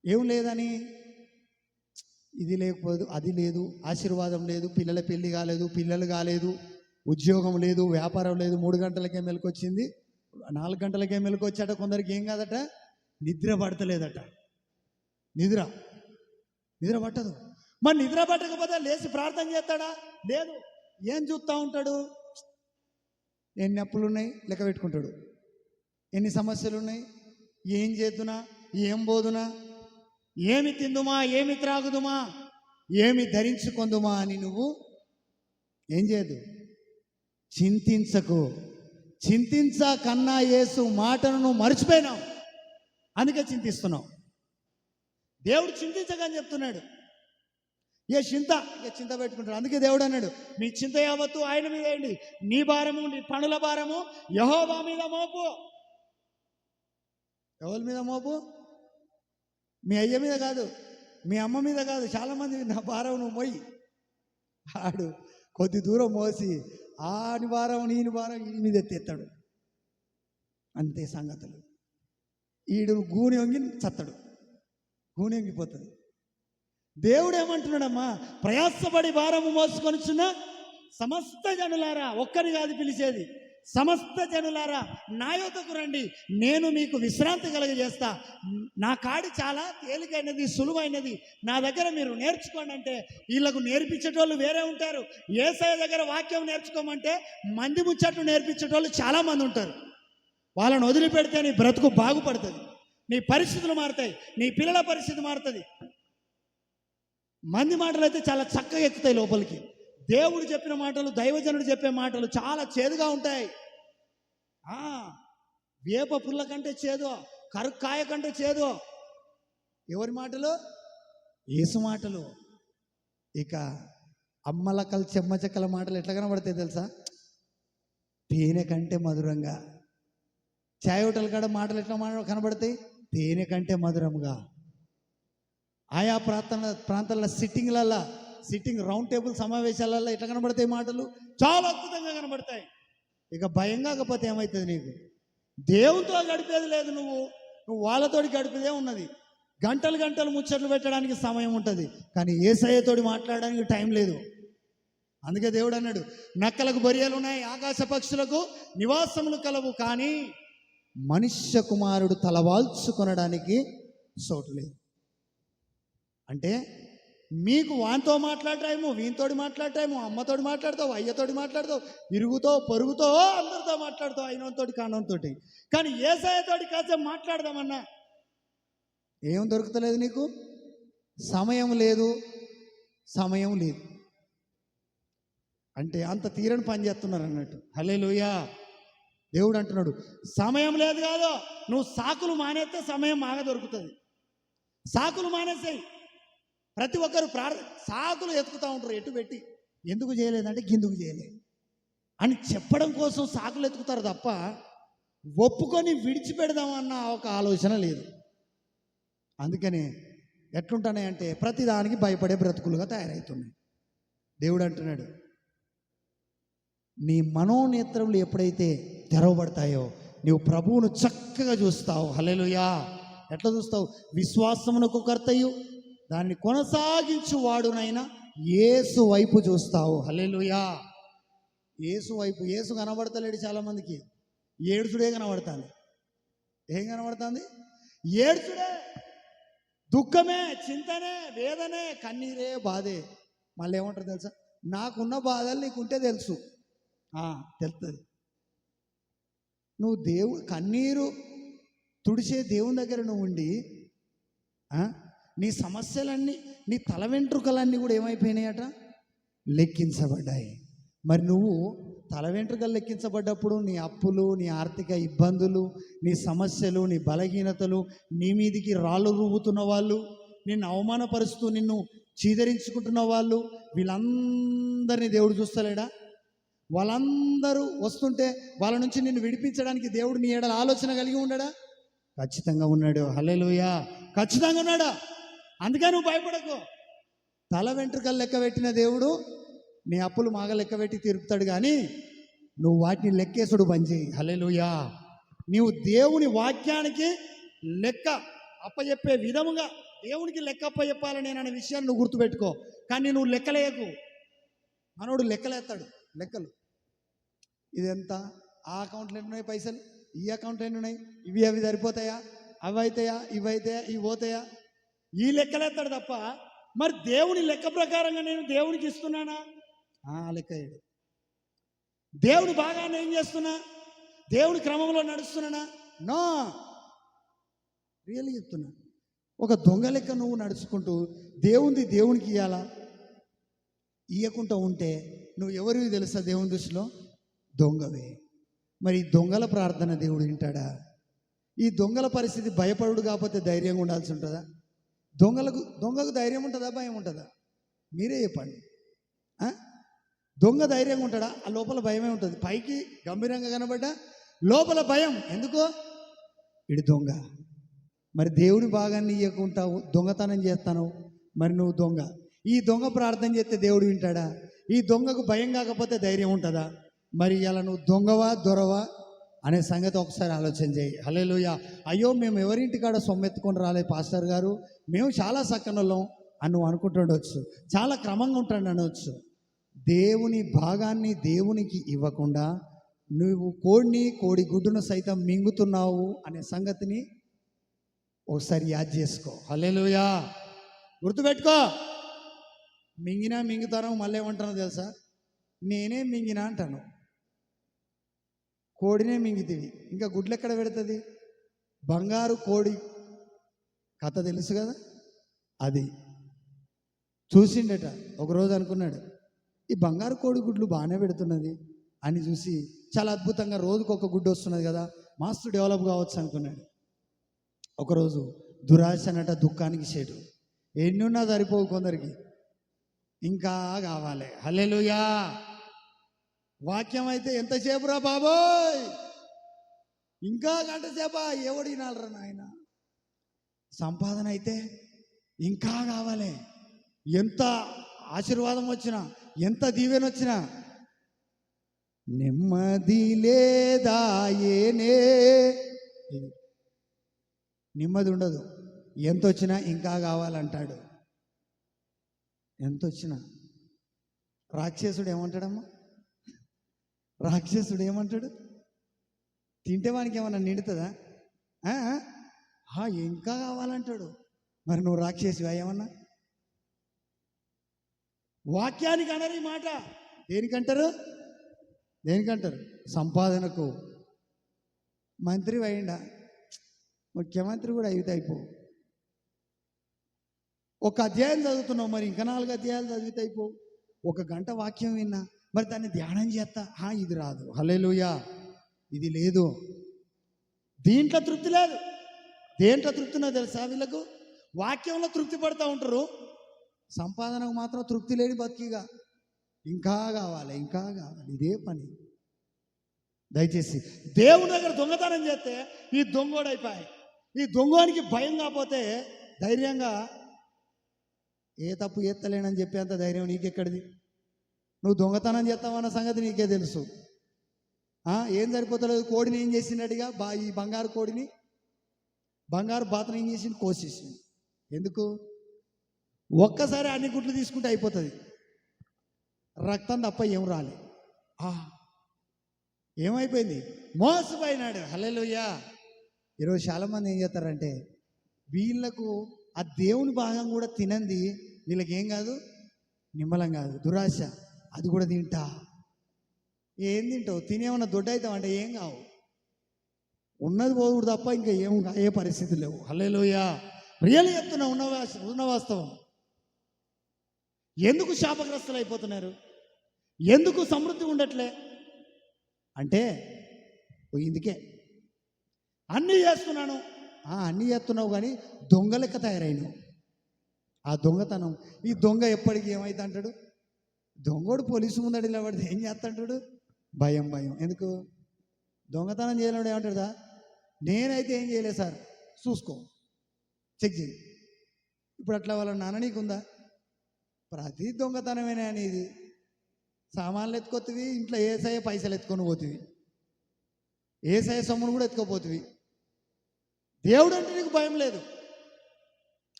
ఏం లేదని, ఇది లేకపోదు, అది లేదు, ఆశీర్వాదం లేదు, పిల్లల పెళ్లి కాలేదు, పిల్లలు కాలేదు, ఉద్యోగం లేదు, వ్యాపారం లేదు, 3 గంటలకే మెలకొచ్చింది, 4 గంటలకే మెలకొచ్చాట. కొందరికి ఏం కాదట, నిద్ర పడతలేదట. నిద్ర పట్టదు. మరి నిద్ర పట్టకపోతే లేచి ప్రార్థన చేస్తాడా? లేదు. ఏం చూస్తూ ఉంటాడు? ఎన్ని అప్పులు ఉన్నాయి లెక్క పెట్టుకుంటాడు, ఎన్ని సమస్యలు ఉన్నాయి, ఏం చేద్దునా, ఏం బోదునా, ఏమి తిందుమా, ఏమి త్రాగుదుమా, ఏమి ధరించుకుందుమా అని నువ్వు ఏం చేయదు, చింతించకు. కన్నా యేసు మాటను నువ్వు మర్చిపోయినావు, అందుకే చింతిస్తున్నావు. దేవుడు చింతించకని చెప్తున్నాడు. చింత పెట్టుకుంటాడు. అందుకే దేవుడు అన్నాడు, మీ చింత యావత్తు ఆయన మీద వేయండి, నీ భారము, నీ పనుల భారము యెహోవా మీద మోపు. ఎవరి మీద మోపు? మీ అయ్య మీద కాదు, మీ అమ్మ మీద కాదు. చాలామంది నా భారం నువ్వు మోయి, ఆడు కొద్ది దూరం మోసి ఆని భారం నీని భారం ఈ మీద ఎత్తేస్తాడు. అంతే సంగతులు. ఈడు గూని వంగి చత్తడు, గూని వంగిపోతుంది. దేవుడు ఏమంటున్నాడమ్మా? ప్రయాసపడి భారము మోసుకొనిచున్న సమస్త జనులారా, ఒక్కరి కాదు పిలిచేది, సమస్త జనులారా నా యొద్దకు రండి, నేను మీకు విశ్రాంతి కలుగజేస్తా. నా కాడి చాలా తేలికైనది, సులువైనది, నా దగ్గర మీరు నేర్చుకోండి అంటే వీళ్ళకు నేర్పించేటోళ్ళు వేరే ఉంటారు. యేసయ్య దగ్గర వాక్యం నేర్చుకోమంటే మంది ముచ్చట్లు నేర్పించేటోళ్ళు చాలామంది ఉంటారు. వాళ్ళని వదిలిపెడితే నీ బ్రతుకు బాగుపడుతుంది, నీ పరిస్థితులు మారుతాయి, నీ పిల్లల పరిస్థితి మారుతుంది. మంది మాటలు అయితే చాలా చక్కగా ఎక్కుతాయి లోపలికి. దేవుడు చెప్పిన మాటలు, దైవజనుడు చెప్పే మాటలు చాలా చేదుగా ఉంటాయి. వేప పుల్ల కంటే చేదో, కరుక్కాయ కంటే చేదో. ఎవరి మాటలు? యేసు మాటలు. ఇక అమ్మలకల చెమ్మచక్కల మాటలు ఎట్లా కనబడతాయి తెలుసా? తేనె కంటే మధురంగా. చాయ్ హోటల్ కాడ మాటలు ఎట్లా కనబడతాయి? తేనె కంటే మధురంగా. ఆయా ప్రాంతాల సిట్టింగ్ రౌండ్ టేబుల్ సమావేశాలలో ఎట్లా కనబడతాయి మాటలు? చాలా అద్భుతంగా కనబడతాయి. ఇక భయం కాకపోతే ఏమవుతుంది? నీకు దేవునితో గడిపేది లేదు, నువ్వు వాళ్ళతోటి గడిపేదే ఉన్నది. గంటలు ముచ్చట్లు పెట్టడానికి సమయం ఉంటుంది, కానీ యేసయ్యతోటి మాట్లాడడానికి టైం లేదు. అందుకే దేవుడు అన్నాడు, నక్కలకు బొరియలు ఉన్నాయి, ఆకాశ పక్షులకు నివాసములు కలవు, కానీ మనుష్య కుమారుడు తలవాల్చుకొనడానికి చోటు లేదు. అంటే మీకు వానితో మాట్లాడటము, వీనితోటి మాట్లాడటము, అమ్మతోటి మాట్లాడతావు, అయ్యతోటి మాట్లాడతావు, ఇరుగుతో పొరుగుతో అందరితో మాట్లాడతావు, అయినంతోటి కానంతోటి. కానీ యేసయ్యతోటి కాసేపు మాట్లాడదామన్నా ఏం దొరుకుతలేదు నీకు. సమయం లేదు. అంటే అంత తీరని పని చేస్తున్నారు అన్నట్టు. హల్లెలూయా. దేవుడు అంటున్నాడు, సమయం లేదు కాదు, నువ్వు సాకులు మానేస్తే సమయం బాగా దొరుకుతుంది. సాకులు మానేసాయి. ప్రతి ఒక్కరు సాకులు ఎత్తుకుతూ ఉంటారు, ఎటు పెట్టి. ఎందుకు చేయలేదంటే గిందుకు చేయలేదు అని చెప్పడం కోసం సాకులు ఎత్తుకుతారు తప్ప ఒప్పుకొని విడిచిపెడదామన్న ఒక ఆలోచన లేదు. అందుకని ఎట్లుంటున్నాయంటే ప్రతిదానికి భయపడే బ్రతుకులుగా తయారవుతున్నాయి. దేవుడు అంటున్నాడు, నీ మనోనేత్రములు ఎప్పుడైతే తెరవబడతాయో నీవు ప్రభువును చక్కగా చూస్తావు. హల్లెలూయా. ఎట్లా చూస్తావు? విశ్వాసమునకు కర్తయు దాన్ని కొనసాగించు వాడునైనా యేసు వైపు చూస్తావు. హల్లెలూయా. యేసు వైపు. యేసు కనబడతలేడు చాలామందికి, ఏడుచుడే కనబడుతుంది. ఏం కనబడుతుంది? ఏడుచుడే, దుఃఖమే, చింతనే, వేదనే, కన్నీరే, బాధే. మళ్ళీ ఏమంటారు తెలుసా? నాకున్న బాధలు నీకుంటే తెలుసు, తెలుస్తుంది. నువ్వు కన్నీరు తుడిచే దేవుని దగ్గర నువ్వు ఉండి నీ సమస్యలన్నీ, నీ తల వెంట్రుకలన్నీ కూడా ఏమైపోయినాయట? లెక్కించబడ్డాయి. మరి నువ్వు తల వెంట్రుకలు లెక్కించబడ్డప్పుడు నీ అప్పులు, నీ ఆర్థిక ఇబ్బందులు, నీ సమస్యలు, నీ బలహీనతలు, నీ మీదికి రాళ్ళు రువ్వుతున్న వాళ్ళు, నిన్ను అవమానపరుస్తూ నిన్ను చీదరించుకుంటున్న వాళ్ళు, వీళ్ళందరినీ దేవుడు చూస్తలేడా? వాళ్ళందరూ వస్తుంటే వాళ్ళ నుంచి నిన్ను విడిపించడానికి దేవుడు నీ ఎడల ఆలోచన కలిగి ఉన్నాడా? ఖచ్చితంగా ఉన్నాడు. హల్లెలూయా, ఖచ్చితంగా ఉన్నాడా? అందుకే నువ్వు భయపడకు. తల వెంట్రుకలు లెక్క పెట్టిన దేవుడు నీ అప్పులు మాగ లెక్క పెట్టి తీరుపుతాడు, కానీ నువ్వు వాటిని లెక్కేసుడు బంద్ చేయి. హల్లెలూయా. నీవు దేవుని వాక్యానికి లెక్క అప్పచెప్పే విధముగా దేవునికి లెక్క అప్పచెప్పాలని అనే విషయాన్ని నువ్వు గుర్తుపెట్టుకో. కానీ నువ్వు లెక్కలేయకు. మనోడు లెక్కలేస్తాడు. లెక్కలు ఇదెంత, ఆ అకౌంట్లో ఎన్ని ఉన్నాయి పైసలు, ఈ అకౌంట్లో ఎన్ని ఉన్నాయి, అవి సరిపోతాయా, అవి అవుతాయా, ఇవి అవుతాయా, ఇవి పోతాయా, ఈ లెక్కలేస్తాడు తప్ప మరి దేవుని లెక్క ప్రకారంగా నేను దేవునికి ఇస్తున్నానా? లెక్క వేయడు. దేవుడు బాగా ఏం చేస్తున్నా? దేవుడి క్రమంలో నడుస్తున్నానా? నో, రియల్గా చెప్తున్నా. ఒక దొంగ లెక్క నువ్వు నడుచుకుంటూ దేవునికి ఇవ్వాలా? ఇవ్వకుండా ఉంటే నువ్వు ఎవరివి తెలుసా? దేవుని దృష్టిలో దొంగవే. మరి ఈ దొంగల ప్రార్థన దేవుడు వింటాడా? ఈ దొంగల పరిస్థితి భయపడుడు కాకపోతే ధైర్యంగా ఉండాల్సి ఉంటుందా? దొంగకు ధైర్యం ఉంటుందా, భయం ఉంటుందా? మీరే చెప్పండి. దొంగ ధైర్యంగా ఉంటాడా? ఆ లోపల భయమే ఉంటుంది. పైకి గంభీరంగా కనబడ్డా లోపల భయం. ఎందుకో? ఇడు దొంగ. మరి దేవుడి భాగాన్ని ఇవ్వకుంటావు, దొంగతనం చేస్తాను. మరి నువ్వు దొంగ. ఈ దొంగ ప్రార్థన చేస్తే దేవుడు వింటాడా? ఈ దొంగకు భయం కాకపోతే ధైర్యం ఉంటుందా? మరి ఇలా నువ్వు దొంగవా దొరవా అనే సంగతి ఒకసారి ఆలోచన చేయి. హల్లెలూయా. అయ్యో, మేము ఎవరింటికాడ సొమ్మెత్తుకొని రాలేదు పాస్టర్ గారు, మేము చాలా సక్కనోళ్ళం అని నువ్వు అనుకుంటుండొచ్చు, చాలా క్రమంగా ఉంటాడు అనవచ్చు. దేవుని భాగాన్ని దేవునికి ఇవ్వకుండా నువ్వు కోడి గుడ్డును సైతం మింగుతున్నావు అనే సంగతిని ఒకసారి యాద్ చేసుకో. హల్లెలూయా. గుర్తుపెట్టుకో. మింగుతాను మళ్ళీ ఏమంటానో తెలుసా? నేనే మింగినా అంటాను. కోడినే మింగితివి, ఇంకా గుడ్లు ఎక్కడ పెడుతుంది? బంగారు కోడి కథ తెలుసు కదా, అది చూసిండట. ఒకరోజు అనుకున్నాడు, ఈ బంగారు కోడి గుడ్లు బాగానే పెడుతున్నది అని చూసి చాలా అద్భుతంగా రోజుకు ఒక గుడ్డు వస్తున్నది కదా, మస్తు డెవలప్ కావచ్చు అనుకున్నాడు. ఒకరోజు దురాశనట దుఃఖానికి చేటు. ఎన్నున్నా సరిపోవు కొందరికి, ఇంకా కావాలి. హల్లెలూయా. వాక్యం అయితే ఎంతసేపు రా బాబోయ్, ఇంకా గంట సేపా, ఎవడు వినాలరా నాయన. సంపాదన అయితే ఇంకా కావాలి. ఎంత ఆశీర్వాదం వచ్చినా, ఎంత దీవెన వచ్చినా నెమ్మది లేదా ఏనే, నెమ్మది ఉండదు. ఎంత వచ్చినా ఇంకా కావాలంటాడు. ఎంత వచ్చినా. రాక్షసుడు ఏమంటాడమ్మా? రాక్షసుడు ఏమంటాడు? తింటే వానికి ఏమన్నా నిండుతుందా? ఇంకా కావాలంటాడు. మరి నువ్వు రాక్షసివా ఏమన్నా? వాక్యానికి అనరు ఈ మాట. దేనికంటారు? సంపాదనకు. మంత్రి అయిందా, ముఖ్యమంత్రి కూడా అయిపో. ఒక అధ్యాయం చదువుతున్నావు, మరి ఇంకా 4 అధ్యాయాలు చదివితే అయిపో. ఒక గంట వాక్యం విన్నా, మరి దాన్ని ధ్యానం చేస్తా, ఇది రాదు. హల్లెలూయా. ఇది లేదు. దీంట్లో తృప్తి లేదు. దేంట్లో తృప్తినో తెలుసా? వీళ్ళకు వాక్యంలో తృప్తి పడుతూ ఉంటారు, సంపాదనకు మాత్రం తృప్తి లేని బతికిగా ఇంకా కావాలి, ఇంకా కావాలి. ఇదే పని. దయచేసి దేవుని దగ్గర దొంగతనం చేస్తే ఈ దొంగోడైపోయి, ఈ దొంగోనికి భయం కాకపోతే ధైర్యంగా ఏ తప్పు ఎత్తలేనని చెప్పేంత ధైర్యం నీకెక్కడిది? నువ్వు దొంగతనం చేస్తావన్న సంగతి నీకే తెలుసు. ఏం సరిపోతలేదు. కోడిని ఏం చేసినట్టుగా ఈ బంగారు కోడిని, బంగారు బాతను ఏం చేసింది? కోసేసింది. ఎందుకు? ఒక్కసారి అన్ని గుడ్లు తీసుకుంటే అయిపోతుంది, రక్తం తప్ప ఏం రాలే. ఏమైపోయింది? మోసపోయినాడు. హల్లెలూయా. ఈరోజు చాలామంది ఏం చేస్తారంటే, వీళ్ళకు ఆ దేవుని భాగం కూడా తినంది వీళ్ళకి ఏం కాదు, నిమ్మలం కాదు, దురాశ. అది కూడా తింటా. ఏం తింటావు? తినేమన్నా దొడ్డ అవుతావు అంటే ఏం కావు. ఉన్నది పోదుడు తప్ప ఇంకా ఏం అయ్యే పరిస్థితి లేవు. హల్లెలూయా. రియల్ చెప్తున్నా, ఉన్న వాస్తవం. ఎందుకు శాపగ్రస్తులు అయిపోతున్నారు? ఎందుకు సమృద్ధి ఉండట్లే అంటే ఇందుకే. అన్నీ చేస్తున్నాను, అన్నీ చేస్తున్నావు కానీ దొంగ లెక్క తయారైనావు. ఆ దొంగతనం, ఈ దొంగ ఎప్పటికీ ఏమైతే అంటాడు? దొంగోడు పోలీసు ముందడి ఇలా పడితే ఏం చేస్తాంటాడు? భయం భయం. ఎందుకు? దొంగతనం చేయలేడు ఏమంటాడుదా? నేనైతే ఏం చేయలేదు సార్, చూసుకో, చెక్ చేయి. ఇప్పుడు అట్లా వాళ్ళ నాన్న నీకుందా? ప్రతి దొంగతనమేనా అనేది. సామాన్లు ఎత్తుకొత్తివి, ఇంట్లో ఏసయ్య పైసలు ఎత్తుకొని పోతివి, ఏసయ్య సొమ్మును కూడా ఎత్తుకోపోతివి. దేవుడు అంటే నీకు భయం లేదు,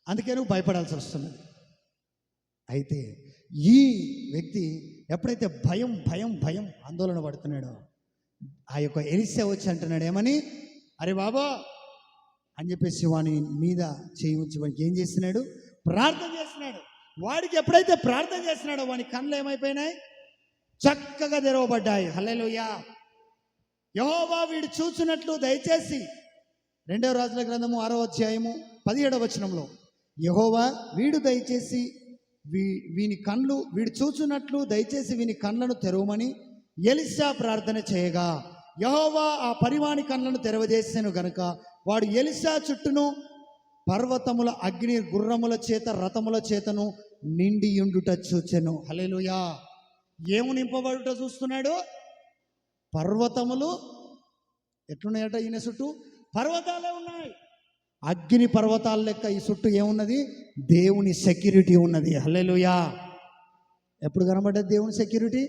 అందుకే నువ్వు భయపడాల్సి వస్తున్నది. అయితే ఈ వ్యక్తి ఎప్పుడైతే భయం భయం భయం ఆందోళన పడుతున్నాడో, ఆ యొక్క ఎలీషా వచ్చి అంటున్నాడు ఏమని? అరే బాబా అని చెప్పేసి వాని మీద చేయి ఉంచి వానికి ఏం చేస్తున్నాడు? ప్రార్థన చేస్తున్నాడు. వాడికి ఎప్పుడైతే ప్రార్థన చేస్తున్నాడో వాని కళ్ళు ఏమైపోయినాయి? చక్కగా తెరవబడ్డాయి. హల్లెలూయా. యెహోవా వీడు చూచున్నట్లు దయచేసి, 2వ రాజుల గ్రంథము 6వ అధ్యాయము 17వ వచనంలో, యెహోవా వీడు దయచేసి వీని కళ్ళు, వీడు చూచున్నట్లు దయచేసి వీని కళ్ళను తెరవమని ఎలీషా ప్రార్థన చేయగా, యెహోవా ఆ పరివాని కళ్ళను తెరవజేసాను గనుక వాడు ఎలీషా చుట్టూను పర్వతముల అగ్ని గుర్రముల చేత రథముల చేతను నిండి ఉండుట చూచెను. హల్లెలూయా. ఏము నింపబడుట చూస్తున్నాడు? పర్వతములు ఎట్లున్నాయట ఈయన చుట్టూ? పర్వతాలే ఉన్నాయి. అగ్ని పర్వతాల లెక్క ఈ చుట్టూ ఏమున్నది? దేవుని సెక్యూరిటీ ఉన్నది. హల్లెలూయా. ఎప్పుడు కనబడ్డది దేవుని సెక్యూరిటీ?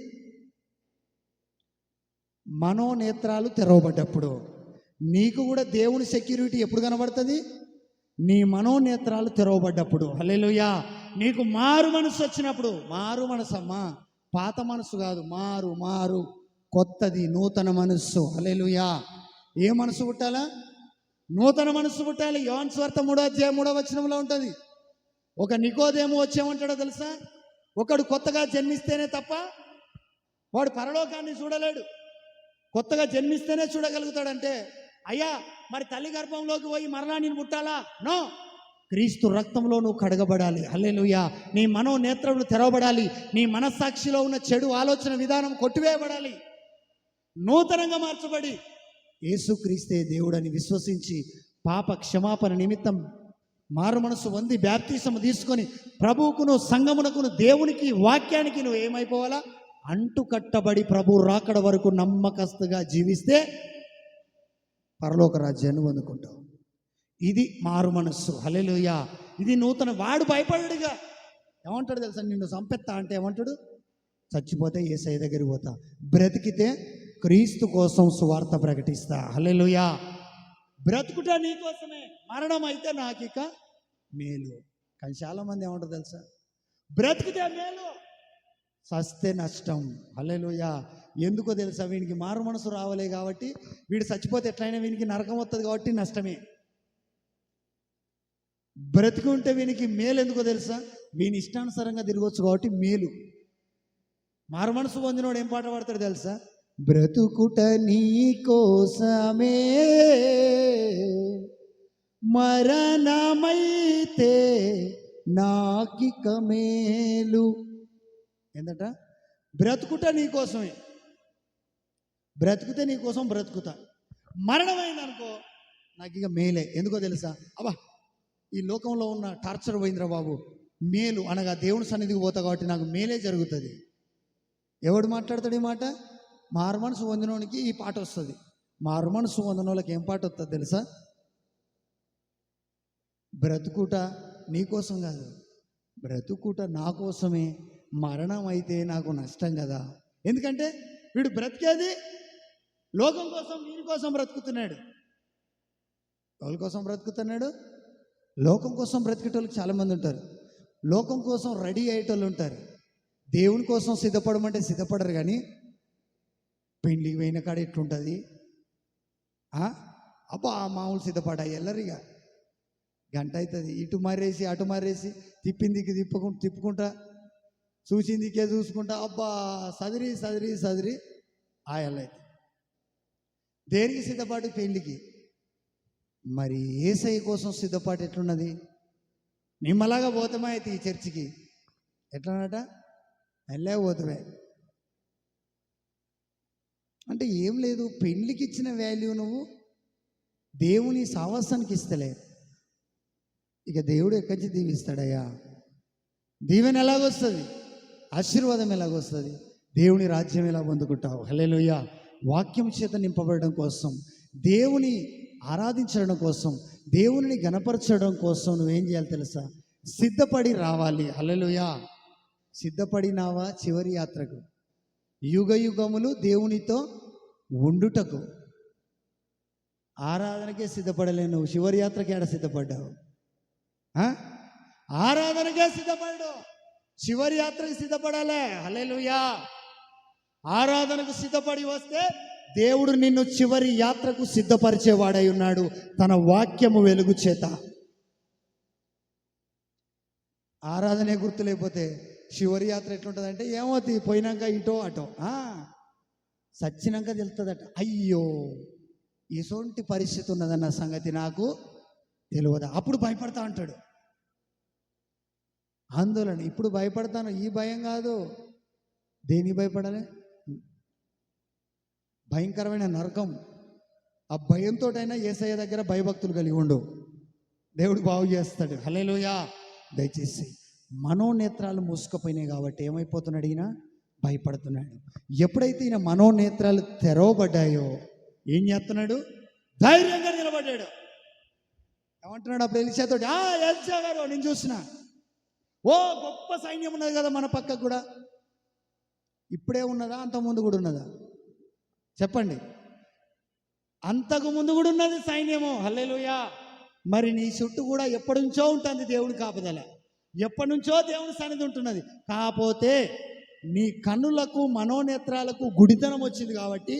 మనోనేత్రాలు తెరవబడ్డప్పుడు. నీకు కూడా దేవుని సెక్యూరిటీ ఎప్పుడు కనబడుతుంది? నీ మనోనేత్రాలు తెరవబడ్డప్పుడు. హల్లెలూయా. నీకు మారు మనసు వచ్చినప్పుడు. మారు మనసు అమ్మా, పాత మనసు కాదు, మారు మారు కొత్తది, నూతన మనస్సు. హల్లెలూయా. ఏ మనసు పుట్టాలా? నూతన మనస్సు పుట్టాలి. యోహాను సువార్త 3వ అధ్యాయం 3వ వచనంలో ఉంటుంది. ఒక నికోదేము వచ్చేమంటాడో తెలుసా? ఒకడు కొత్తగా జన్మిస్తేనే తప్ప వాడు పరలోకాన్ని చూడలేడు. కొత్తగా జన్మిస్తేనే చూడగలుగుతాడంటే, అయ్యా మరి తల్లి గర్భంలోకి పోయి మరలా నేను పుట్టాలా? నో. క్రీస్తు రక్తంలో నువ్వు కడగబడాలి. హల్లెలూయా. నీ మనోనేత్రములు తెరవబడాలి. నీ మనస్సాక్షిలో ఉన్న చెడు ఆలోచన విధానం కొట్టివేయబడాలి. నూతనంగా మార్చబడి యేసుక్రీస్తే దేవుడని విశ్వసించి పాప క్షమాపణ నిమిత్తం మారు మనసు పొంది బాప్తిసము తీసుకొని ప్రభువుకును సంఘమునకును దేవునికి వాక్యానికి నువ్వు ఏమైపోవాలా? అంటుకట్టబడి ప్రభు రాకడ వరకు నమ్మకస్తుగా జీవిస్తే పరలోక రాజ్యాన్ని పొందుకుంటావు. ఇది మారు మనస్సు. హల్లెలూయా. ఇది నూతన. వాడు భయపడడుగా. ఏమంటాడు తెలుసా? నిన్ను చంపెత్తా అంటే ఏమంటాడు? చచ్చిపోతే యేసయ్య దగ్గరికి పోతా, బ్రతికితే క్రీస్తు కోసం సువార్త ప్రకటిస్తా. హల్లెలూయా. బ్రతుకుట నీ కోసమే, మరణం అయితే నాకిక మేలు. కానీ చాలామంది ఏమంటారు తెలుసా? బ్రతికితే మేలు, చస్తే నష్టం. హల్లెలూయా. ఎందుకో తెలుసా? వీనికి మారు మనసు రావలే కాబట్టి, వీడు చచ్చిపోతే ఎట్లయినా వీనికి నరకం వస్తుంది కాబట్టి నష్టమే. బ్రతికుంటే వీనికి మేలు ఎందుకో తెలుసా? వీని ఇష్టానుసారంగా తిరగవచ్చు కాబట్టి మేలు. మారు మనసు పొందినోడు ఏం పాట పాడతాడు తెలుసా? బ్రతుకుట నీ కోసమే, మరణమైతే నాకిక మేలు. ఏంటంట? బ్రతుకుట నీ కోసమే. బ్రతుకుతే నీ కోసం బ్రతుకుతా. మరణమైందనుకో నాకు ఇక మేలే. ఎందుకో తెలుసా? అబ్బా ఈ లోకంలో ఉన్న టార్చర్ పోయిందిరా బాబు, మేలు అనగా దేవుని సన్నిధికి పోతా కాబట్టి నాకు మేలే జరుగుతుంది. ఎవడు మాట్లాడతాడు ఈ మాట? మారు మనసు పొందినోనికి ఈ పాట వస్తుంది. మారు మనసు పొందిన వాళ్ళకి ఏం పాట వస్తుంది తెలుసా? బ్రతుకుట నీ కోసం కాదు, బ్రతుకుట నా కోసమే, మరణం అయితే నాకు నష్టం కదా. ఎందుకంటే వీడు బ్రతికేది లోకం కోసం, వీని కోసం బ్రతుకుతున్నాడు. ఎవరి కోసం బ్రతుకుతున్నాడు? లోకం కోసం బ్రతికేటోళ్ళు చాలామంది ఉంటారు. లోకం కోసం రెడీ అయ్యేటోళ్ళు ఉంటారు. దేవుని కోసం సిద్ధపడమంటే సిద్ధపడరు. కానీ పెళ్ళికి పోయిన కాడ ఎట్లుంటుంది? అబ్బా మామూలు సిద్ధపడ ఎల్లరిగా గంట అవుతుంది. ఇటు మర్రేసి అటు మర్రేసి తిప్పిందికి తిప్పుకుంటా చూసిందికే చూసుకుంటా అబ్బా సదిరి ఆ ఎల్లైతే దేనికి సిద్ధపాటు? పెళ్ళికి. మరి యేసయ్య కోసం సిద్ధపాటు ఎట్లున్నది? నిమ్మలాగా పోతామా అయితే ఈ చర్చికి? ఎట్లనట వెళ్ళే పోతామే అంటే ఏం లేదు. పెళ్ళికి ఇచ్చిన వాల్యూ నువ్వు దేవుని సావాసానికి ఇస్తలే, ఇక దేవుడు ఎక్కడి నుంచి దీవిస్తాడయ్యా? దీవెన ఎలాగొస్తుంది? ఆశీర్వాదం ఎలాగొస్తుంది? దేవుని రాజ్యం ఎలా పొందుకుంటావు? హల్లెలూయా. వాక్యం చేత నింపబడడం కోసం, దేవుని ఆరాధించడం కోసం, దేవుని గణపరచడం కోసం నువ్వేం చేయాలి తెలుసా? సిద్ధపడి రావాలి. హల్లెలూయా. సిద్ధపడినావా చివరి యాత్రకు, యుగ యుగములు దేవునితో ఉండుటకు? ఆరాధనకే సిద్ధపడలేవు నువ్వు, చివరి యాత్రకి ఏడ సిద్ధపడ్డావు? ఆరాధనకే సిద్ధపడ్డావు, చివరి యాత్రకు సిద్ధపడాలే. హల్లెలూయా. ఆరాధనకు సిద్ధపడి వస్తే దేవుడు నిన్ను చివరి యాత్రకు సిద్ధపరిచేవాడై ఉన్నాడు తన వాక్యము వెలుగు చేత. ఆరాధనే గుర్తు లేకపోతే చివరి యాత్ర ఎట్లుంటుందంటే ఏమవుతుంది? పోయినాక ఇటో అటో, సచ్చినాక తెలుస్తుందట. అయ్యో ఇసొంటి పరిస్థితి ఉన్నదన్న సంగతి నాకు తెలియదా? అప్పుడు భయపడతా అంటాడు. ఆందోళన. ఇప్పుడు భయపడతాను, ఈ భయం కాదు. దేనికి భయపడాలి? భయంకరమైన నరకం. ఆ భయంతోటైనా యేసయ్య దగ్గర భయభక్తులు కలిగి ఉండు, దేవుడు బాగు చేస్తాడు. హల్లెలూయా. దయచేసి మనోనేత్రాలు మూసుకుపోయినాయి కాబట్టి ఏమైపోతున్నాడు ఈయన? భయపడుతున్నాడు. ఎప్పుడైతే ఈయన మనోనేత్రాలు తెరవబడ్డాయో ఏం చేస్తున్నాడు? ధైర్యంగా నిలబడ్డాడు. ఏమంటున్నాడు అప్పుడు ఎలీషాతోటి? ఎలీషా గారు నేను చూసిన గొప్ప సైన్యం ఉన్నది కదా మన పక్కకు కూడా. ఇప్పుడే ఉన్నదా? అంతకుముందు కూడా ఉన్నదా? చెప్పండి. అంతకు ముందు కూడా ఉన్నది సైన్యము. హల్లెలూయా. మరి నీ చుట్టూ కూడా ఎప్పటి నుంచో ఉంటుంది దేవుని కాపుదల, ఎప్పటి నుంచో దేవుని సన్నిధి ఉంటున్నది. కాకపోతే నీ కన్నులకు మనోనేత్రాలకు గుడితనం వచ్చింది కాబట్టి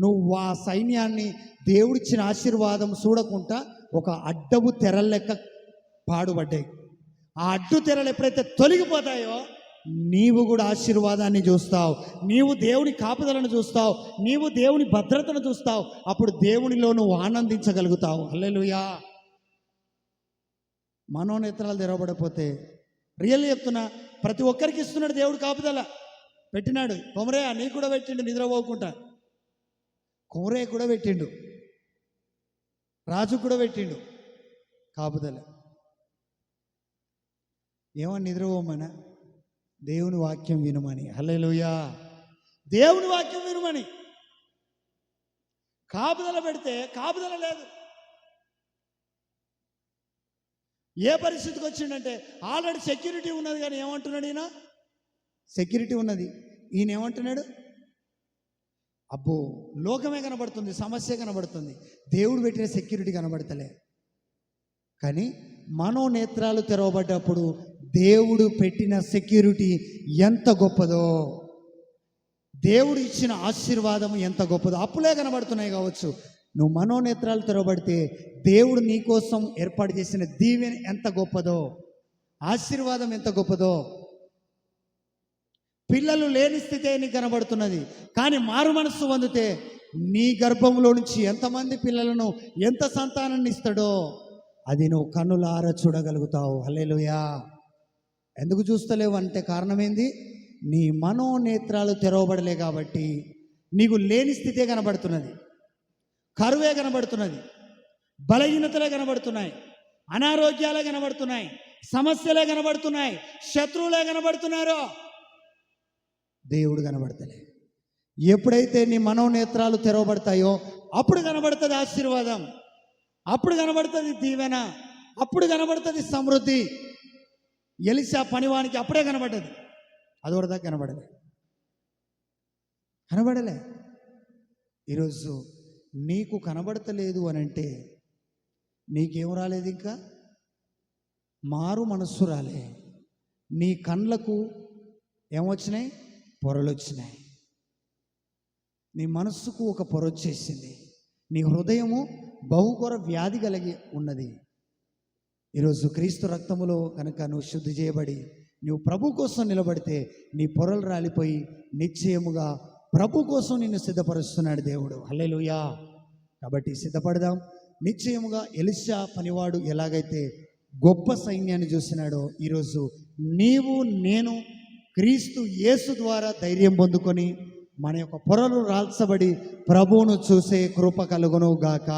నువ్వు ఆ సైన్యాన్ని, దేవుడిచ్చిన ఆశీర్వాదం చూడకుండా ఒక అడ్డపు తెరల లెక్క పాడుపడ్డాయి. ఆ అడ్డు తెరలు ఎప్పుడైతే తొలగిపోతాయో నీవు కూడా ఆశీర్వాదాన్ని చూస్తావు, నీవు దేవుని కాపుదలను చూస్తావు, నీవు దేవుని భద్రతను చూస్తావు. అప్పుడు దేవునిలో నువ్వు ఆనందించగలుగుతావు. హల్లెలూయా. మనోనేత్రాలు తెరవబడిపోతే, రియల్ చెప్తున్నా, ప్రతి ఒక్కరికి ఇస్తున్నాడు దేవుడు కాపుదల. పెట్టినాడు. కొమరే నీకు కూడా పెట్టిండు, నిద్రపోకుండా. కొమరే కూడా పెట్టిండు, రాజు కూడా పెట్టిండు కాపుదల. ఏమని? నిద్రపోమనా? దేవుని వాక్యం వినమని. హల్లెలూయా. దేవుని వాక్యం వినమని. కాపుదల పెడితే కాపుదల లేదు. ఏ పరిస్థితికి వచ్చిండంటే ఆల్రెడీ సెక్యూరిటీ ఉన్నది, కానీ ఏమంటున్నాడు ఈయన? సెక్యూరిటీ ఉన్నది, ఈయన ఏమంటున్నాడు? అబ్బో లోకమే కనబడుతుంది, సమస్య కనబడుతుంది, దేవుడు పెట్టిన సెక్యూరిటీ కనబడతలే. కానీ మనోనేత్రాలు తెరవబడ్డప్పుడు దేవుడు పెట్టిన సెక్యూరిటీ ఎంత గొప్పదో, దేవుడు ఇచ్చిన ఆశీర్వాదం ఎంత గొప్పదో అప్పులే కనబడుతున్నాయి కావచ్చు. నువ్వు మనోనేత్రాలు తెరవబడితే దేవుడు నీకోసం ఏర్పాటు చేసిన దీవెన ఎంత గొప్పదో, ఆశీర్వాదం ఎంత గొప్పదో. పిల్లలు లేని స్థితే నీకు కనబడుతున్నది, కానీ మారు మనస్సు పొందితే నీ గర్భంలో నుంచి ఎంతమంది పిల్లలను, ఎంత సంతానాన్ని ఇస్తాడో అది నువ్వు కన్నులారా చూడగలుగుతావు. హల్లెలూయా. ఎందుకు చూస్తలేవు అంటే కారణం ఏంది? నీ మనోనేత్రాలు తెరవబడలే కాబట్టి నీకు లేని స్థితే కనబడుతున్నది, కరువే కనబడుతున్నది, బలహీనతలే కనబడుతున్నాయి, అనారోగ్యాలే కనబడుతున్నాయి, సమస్యలే కనబడుతున్నాయి, శత్రువులే కనబడుతున్నారు, దేవుడు కనబడతలే. ఎప్పుడైతే నీ మనోనేత్రాలు తెరవబడతాయో అప్పుడు కనబడుతుంది ఆశీర్వాదం, అప్పుడు కనబడుతుంది దీవెన, అప్పుడు కనబడుతుంది సమృద్ధి. ఎలీషా పనివానికి అప్పుడే కనబడ్డది, అదొరదాకా కనబడలే. ఈరోజు నీకు కనబడతలేదు అని అంటే నీకేం రాలేదు? ఇంకా మారు మనస్సు రాలే. నీ కళ్ళకు ఏమొచ్చినాయి? పొరలు వచ్చినాయి. నీ మనస్సుకు ఒక పొర వచ్చేసింది. నీ హృదయము బహుకొర వ్యాధి కలిగి ఉన్నది. ఈరోజు క్రీస్తు రక్తములో కనుక నువ్వు శుద్ధి చేయబడి నువ్వు ప్రభు కోసం నిలబడితే నీ పొరలు రాలిపోయి నిశ్చయముగా ప్రభు కోసం నిన్ను సిద్ధపరుస్తున్నాడు దేవుడు. హల్లెలూయా. కాబట్టి సిద్ధపడదాం, నిశ్చయముగా ఎలీషా పనివాడు ఎలాగైతే గొప్ప సైన్యాన్ని చూసినాడో, ఈరోజు నీవు నేను క్రీస్తు యేసు ద్వారా ధైర్యం పొందుకొని మన యొక్క పొరలు రాల్చబడి ప్రభువును చూసే కృప కలుగును గాక.